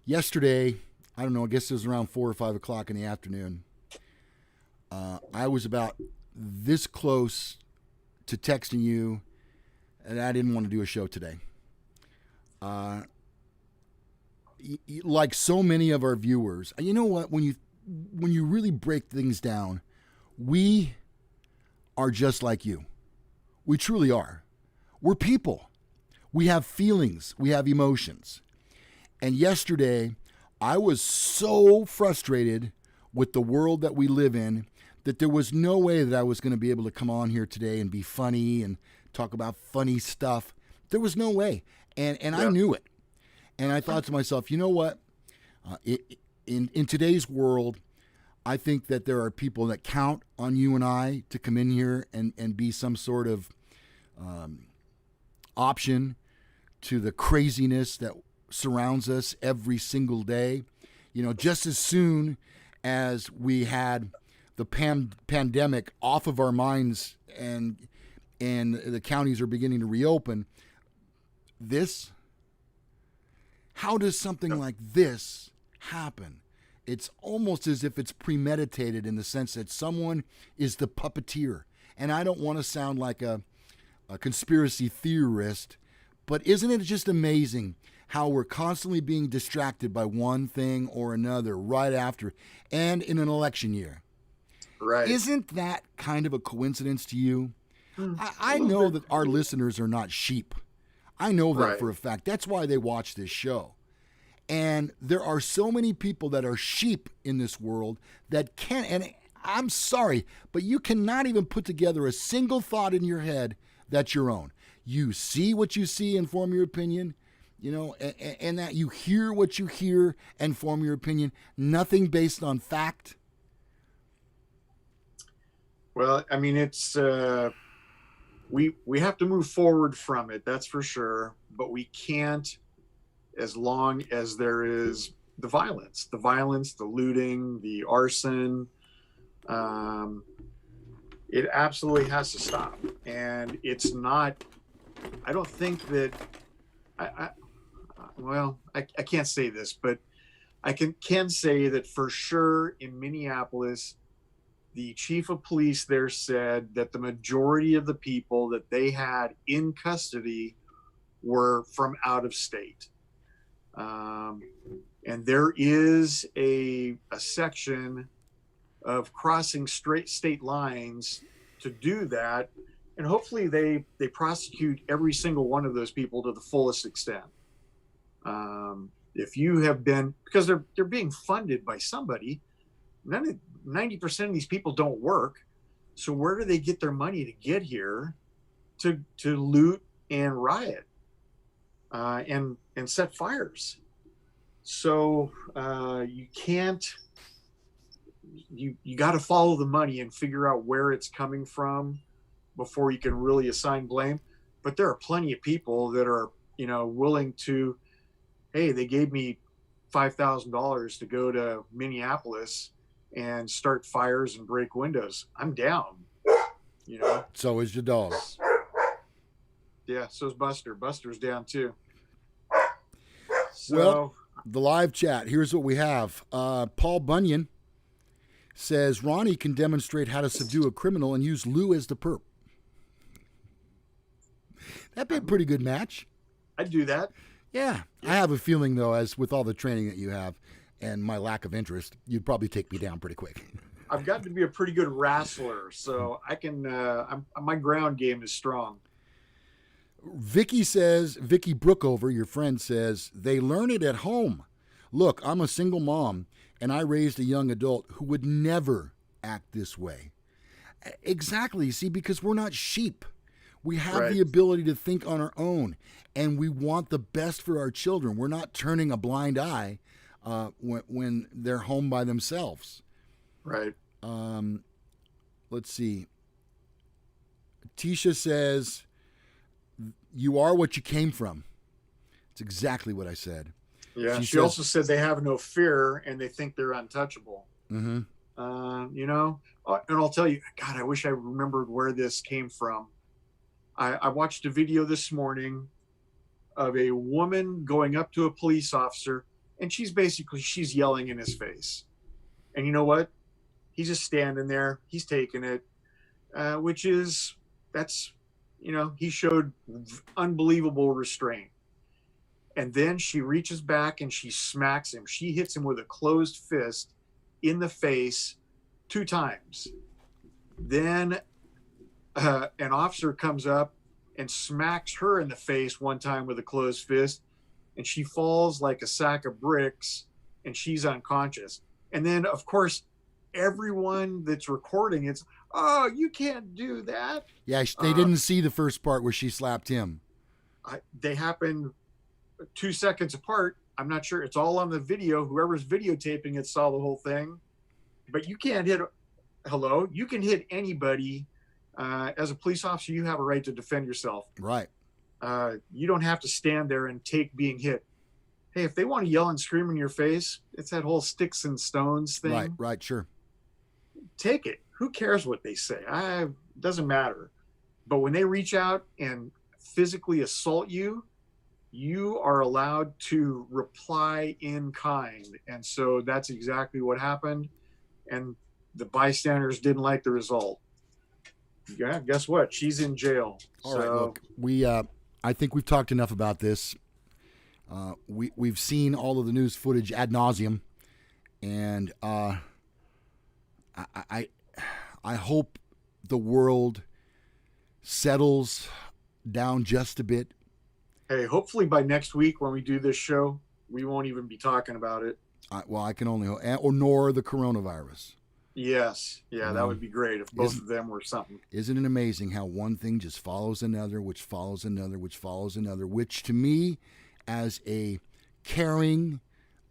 S1: Yesterday, I don't know, I guess it was around 4 or 5 o'clock in the afternoon. I was about this close to texting you, and I didn't want to do a show today. Like so many of our viewers, you know what? When you really break things down, we are just like you. We truly are. We're people. We have feelings. We have emotions. And yesterday, I was so frustrated with the world that we live in that there was no way that I was going to be able to come on here today and be funny and talk about funny stuff. There was no way. And I knew it. And I thought to myself, you know what? In today's world, I think that there are people that count on you and I to come in here and be some sort of option to the craziness that surrounds us every single day. Just as soon as we had the pandemic off of our minds, and the counties are beginning to reopen. How does something like this happen? It's almost as if it's premeditated, in the sense that someone is the puppeteer. And I don't want to sound like a conspiracy theorist, but isn't it just amazing how we're constantly being distracted by one thing or another right after, and in an election year?
S2: Right.
S1: Isn't that kind of a coincidence to you? I know that our listeners are not sheep. I know that for a fact. That's why they watch this show. And there are so many people that are sheep in this world that can't, and I'm sorry, but you cannot even put together a single thought in your head that's your own. You see what you see and form your opinion, and that you hear what you hear and form your opinion. Nothing based on fact.
S2: Well, I mean, it's we have to move forward from it, that's for sure. But we can't, as long as there is the violence, the looting, the arson. It absolutely has to stop. And it's not. I don't think that. I can't say this, but I can say that for sure in Minneapolis, the chief of police there said that the majority of the people that they had in custody were from out of state. And there is a section of crossing straight state lines to do that. And hopefully they prosecute every single one of those people to the fullest extent. If you have been, because they're being funded by somebody, 90% of these people don't work. So where do they get their money to get here to loot and riot and set fires? So you can't, you got to follow the money and figure out where it's coming from before you can really assign blame. But there are plenty of people that are, willing to, hey, they gave me $5,000 to go to Minneapolis and start fires and break windows. I'm down,
S1: So is your dog.
S2: Yeah, so is Buster. Buster's down too. So,
S1: well, the live chat, here's what we have. Paul Bunyan says Ronnie can demonstrate how to subdue a criminal and use Lou as the perp. That'd be a pretty good match.
S2: I'd do that.
S1: Yeah. I have a feeling, though, as with all the training that you have and my lack of interest, you'd probably take me down pretty quick.
S2: I've gotten to be a pretty good wrestler, so I can. My ground game is strong.
S1: Vicky Brookover, your friend, says they learn it at home. Look, I'm a single mom, and I raised a young adult who would never act this way. Exactly. See, because we're not sheep. We have the ability to think on our own, and we want the best for our children. We're not turning a blind eye when they're home by themselves.
S2: Right.
S1: Let's see. Tisha says, you are what you came from. It's exactly what I said.
S2: Yeah. She also said they have no fear and they think they're untouchable.
S1: Mm-hmm.
S2: And I'll tell you, God, I wish I remembered where this came from. I watched a video this morning of a woman going up to a police officer, and she's yelling in his face. And you know what? He's just standing there. He's taking it, he showed unbelievable restraint. And then she reaches back and she smacks him. She hits him with a closed fist in the face 2 times. Then an officer comes up and smacks her in the face 1 time with a closed fist, and she falls like a sack of bricks and she's unconscious. And then, of course, everyone that's recording it's, oh, you can't do that.
S1: Yeah, they didn't see the first part where she slapped him.
S2: They happened 2 seconds apart. I'm not sure. It's all on the video. Whoever's videotaping it saw the whole thing. But you can't hit. Hello? You can hit anybody. As a police officer, you have a right to defend yourself.
S1: Right.
S2: You don't have to stand there and take being hit. Hey, if they want to yell and scream in your face, it's that whole sticks and stones thing.
S1: Right, sure.
S2: take it. Who cares what they say? Doesn't matter. But when they reach out and physically assault you, you are allowed to reply in kind. And so that's exactly what happened. And the bystanders didn't like the result. Yeah, guess what? She's in jail.
S1: All right, look, I think we've talked enough about this. We've seen all of the news footage ad nauseum, and I hope the world settles down just a bit.
S2: Hey, hopefully by next week when we do this show, we won't even be talking about it.
S1: I can only hope, or nor the coronavirus.
S2: Yes, yeah, that would be great if both of them were something.
S1: Isn't it amazing how one thing just follows another, which follows another, which follows another, which to me, as a caring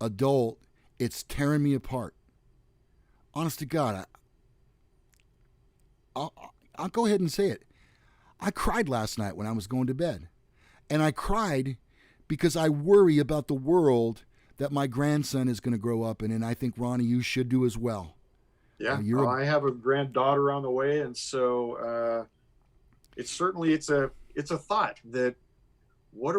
S1: adult, it's tearing me apart. Honest to God, I'll go ahead and say it. I cried last night when I was going to bed. And I cried because I worry about the world that my grandson is going to grow up in. And I think, Ronnie, you should do as well.
S2: Yeah, I have a granddaughter on the way. And so it's a thought that what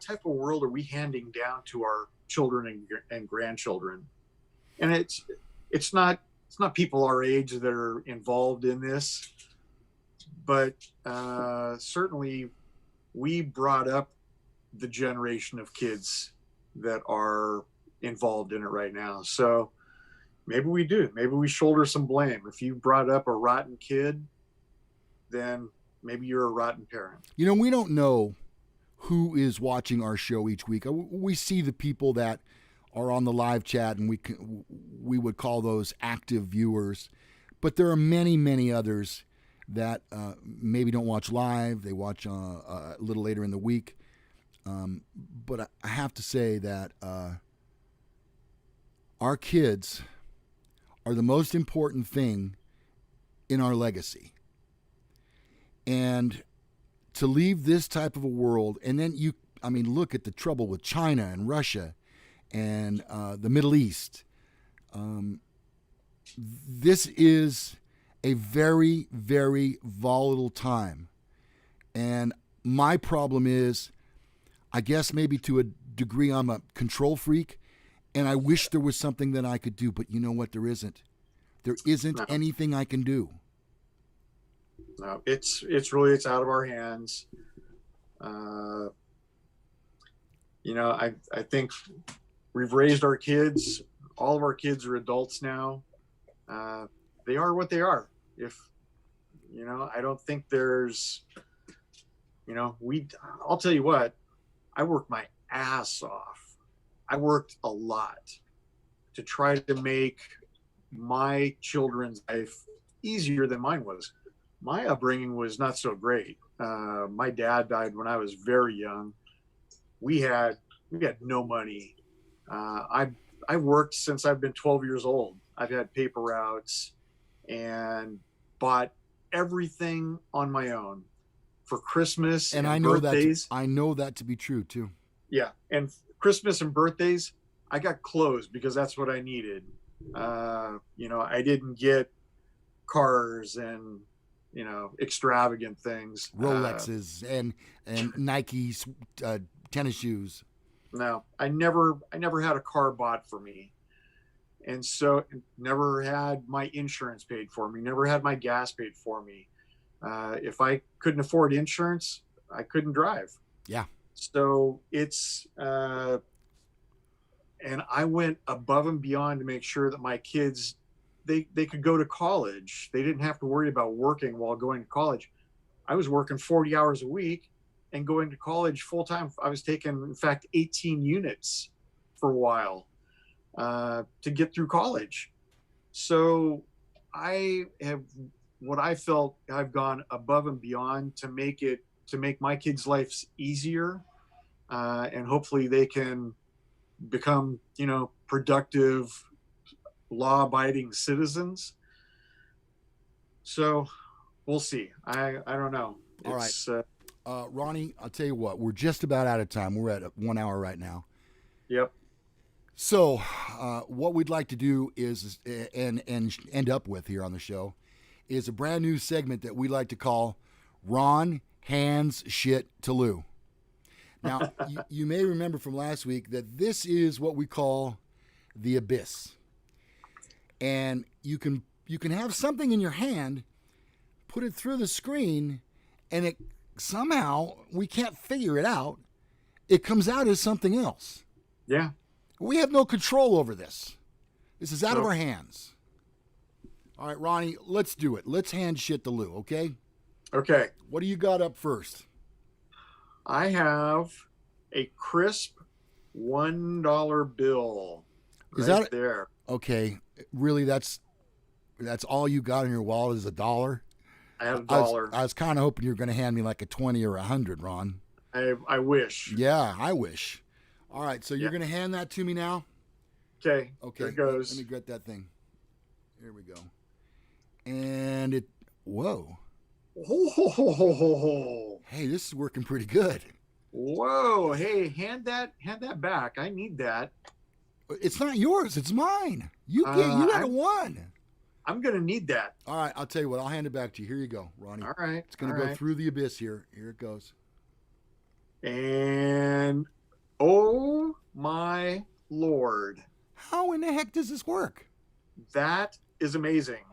S2: type of world are we handing down to our children and grandchildren? And it's not people our age that are involved in this, but certainly we brought up the generation of kids that are involved in it right now. So maybe we do. Maybe we shoulder some blame. If you brought up a rotten kid, then maybe you're a rotten parent.
S1: You know, we don't know who is watching our show each week. We see the people that are on the live chat, and we would call those active viewers. But there are many, many others that maybe don't watch live. They watch a little later in the week. But I have to say that our kids are the most important thing in our legacy. And to leave this type of a world, and then look at the trouble with China and Russia and the Middle East. This is a very, very volatile time. And my problem is, I guess maybe to a degree, I'm a control freak, and I wish there was something that I could do, but you know what? There isn't. There isn't anything I can do.
S2: No, it's out of our hands. I think we've raised our kids. All of our kids are adults now. They are what they are. I don't think there's, I'll tell you what, I worked my ass off. I worked a lot to try to make my children's life easier than mine was. My upbringing was not so great. My dad died when I was very young. We had no money. I worked since I've been 12 years old. I've had paper routes and bought everything on my own for Christmas and birthdays.
S1: I know that to be true too.
S2: Yeah, and Christmas and birthdays, I got clothes because that's what I needed. I didn't get cars and extravagant things,
S1: Rolexes and Nike's tennis shoes.
S2: No, I never had a car bought for me. And so never had my insurance paid for me, never had my gas paid for me. If I couldn't afford insurance, I couldn't drive.
S1: Yeah.
S2: So it's, and I went above and beyond to make sure that my kids, they could go to college. They didn't have to worry about working while going to college. I was working 40 hours a week and going to college full time. I was taking, in fact, 18 units for a while to get through college. So I have I've gone above and beyond to make my kids' lives easier. And hopefully they can become, productive, law-abiding citizens. So we'll see. I don't know.
S1: All right. Ronnie, I'll tell you what, we're just about out of time. We're at 1 hour right now.
S2: Yep.
S1: So, what we'd like to do is, and end up with here on the show, is a brand new segment that we like to call Ron Hands Shit to Lou. Now, you may remember from last week that this is what we call the abyss. And you can have something in your hand, put it through the screen, and it somehow, we can't figure it out, it comes out as something else.
S2: Yeah.
S1: We have no control over this. This is out of our hands. All right, Ronnie, let's do it. Let's hand shit to Lou, okay?
S2: Okay.
S1: What do you got up first?
S2: I have a crisp $1 bill.
S1: Is that there? Okay. Really, that's all you got in your wallet is $1?
S2: I have $1.
S1: I was kind of hoping you were going to hand me like a 20 or 100, Ron.
S2: I wish.
S1: Yeah, I wish. All right, so you're going to hand that to me now?
S2: Okay.
S1: Okay.
S2: Here it goes.
S1: Let me get that thing. Here we go. And it, whoa.
S2: Oh.
S1: Hey, this is working pretty good.
S2: Whoa. Hey, hand that back. I need that.
S1: It's not yours. It's mine. You got a one.
S2: I'm going to need that.
S1: All right, I'll tell you what. I'll hand it back to you. Here you go, Ronnie.
S2: All right.
S1: It's going to go through the abyss here. Here it goes.
S2: And oh my Lord.
S1: How in the heck does this work?
S2: That is amazing.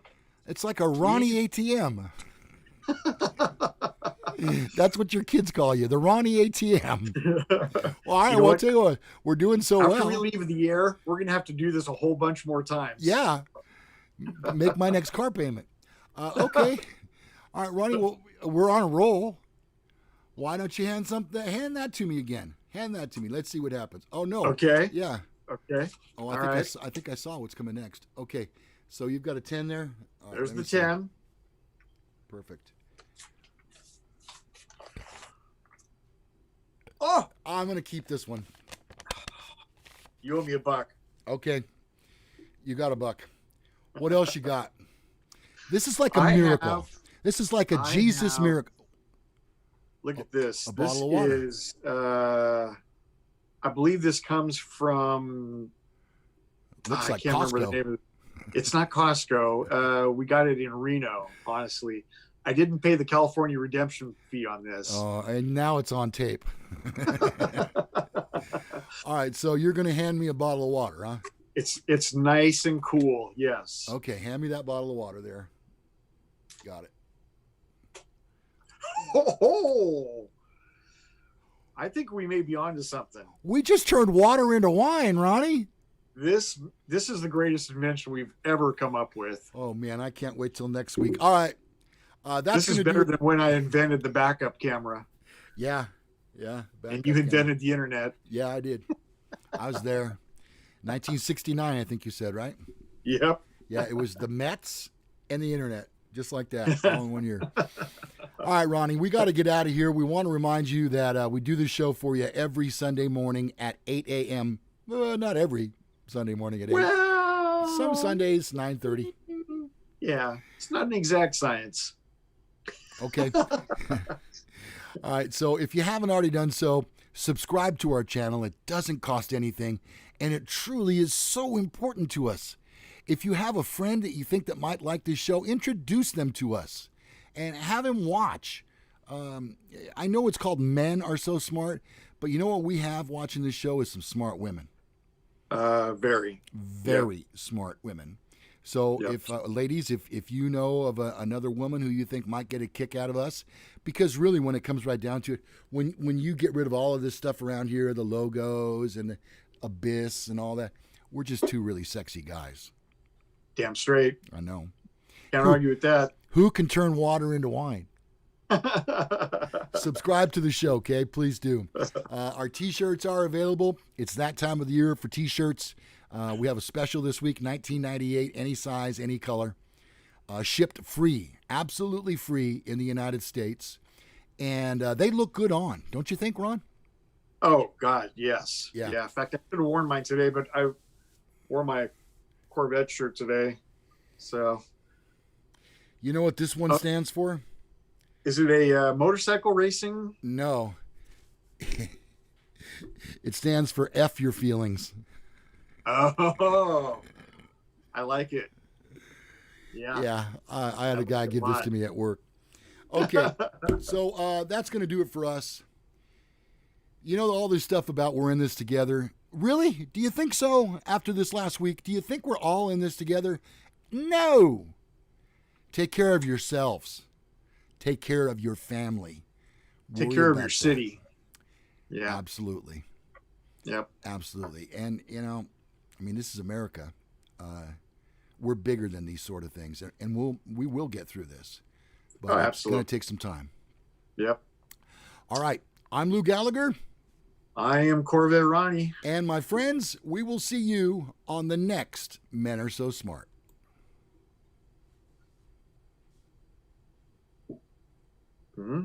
S1: It's like a Ronnie ATM. That's what your kids call you, the Ronnie ATM. Well, all right, I'll tell you what, we're doing so well.
S2: After we leave the air, we're going to have to do this a whole bunch more times.
S1: Yeah. Make my next car payment. Okay. All right, Ronnie, well, we're on a roll. Why don't you hand that to me again? Hand that to me. Let's see what happens. Oh, no.
S2: Okay.
S1: Yeah.
S2: Okay.
S1: Oh, I think I saw what's coming next. Okay. So you've got a 10 there. All right,
S2: there's the 10.
S1: Perfect.
S2: Oh!
S1: I'm going to keep this one.
S2: You owe me $1.
S1: Okay. You got $1. What else you got? This is like a miracle. This is like a Jesus miracle.
S2: Look at this.
S1: A bottle of water.
S2: Is, I believe this comes from,
S1: looks like
S2: I can't
S1: Costco.
S2: remember the name of it. It's not Costco. We got it in Reno, honestly. I didn't pay the California redemption fee on this.
S1: Oh, and now it's on tape. All right, so you're going to hand me a bottle of water, huh?
S2: It's nice and cool, yes.
S1: Okay, hand me that bottle of water there. Got it.
S2: Oh, I think we may be onto something.
S1: We just turned water into wine, Ronnie.
S2: This is the greatest invention we've ever come up with.
S1: Oh, man, I can't wait till next week. All right.
S2: This is better than when I invented the backup camera.
S1: Yeah.
S2: And you invented the internet.
S1: Yeah, I did. I was there. 1969, I think you said, right?
S2: Yep.
S1: Yeah, it was the Mets and the internet, just like that, all in 1 year. All right, Ronnie, we got to get out of here. We want to remind you that we do this show for you every Sunday morning at 8 a.m. Not every Sunday morning at 8.
S2: Well,
S1: some Sundays, 9:30.
S2: Yeah, it's not an exact science.
S1: Okay. All right, so if you haven't already done so, subscribe to our channel. It doesn't cost anything, and it truly is so important to us. If you have a friend that you think that might like this show, introduce them to us and have him watch. I know it's called Men Are So Smart, but you know what we have watching this show is some smart women.
S2: Very
S1: smart women. So if ladies, if you know of another woman who you think might get a kick out of us, because really when it comes right down to it, when you get rid of all of this stuff around here, the logos and the abyss and all that, we're just two really sexy guys.
S2: Damn straight.
S1: I know.
S2: Can't argue with that.
S1: Who can turn water into wine? Subscribe to the show, okay? Please do. Our T-shirts are available. It's that time of the year for T-shirts. We have a special this week, $19.98, any size, any color. Shipped free, absolutely free in the United States. And they look good on, don't you think, Ron?
S2: Oh, God, yes.
S1: Yeah.
S2: In fact, I should have worn mine today, but I wore my Corvette shirt today. So.
S1: You know what this one stands for?
S2: Is it a motorcycle racing?
S1: No. It stands for F your feelings.
S2: Oh, I like it. Yeah.
S1: Yeah, I had a
S2: That
S1: guy
S2: was a
S1: give this
S2: lot.
S1: to me at work. Okay, so that's going to do it for us. You know, all this stuff about we're in this together. Really? Do you think so after this last week? Do you think we're all in this together? No. Take care of yourselves. Take care of your family.
S2: Take
S1: Worry
S2: care of
S1: about
S2: your
S1: that.
S2: city. Yeah.
S1: Absolutely.
S2: Yep.
S1: Absolutely. And, you know, I mean, this is America. We're bigger than these sort of things. And we will get through this. But
S2: Oh,
S1: it's
S2: absolutely.
S1: going to take some time.
S2: Yep.
S1: All right. I'm Lou Gallagher.
S2: I am Corvette Ronnie.
S1: And my friends, we will see you on the next Men Are So Smart.
S2: Mm-hmm.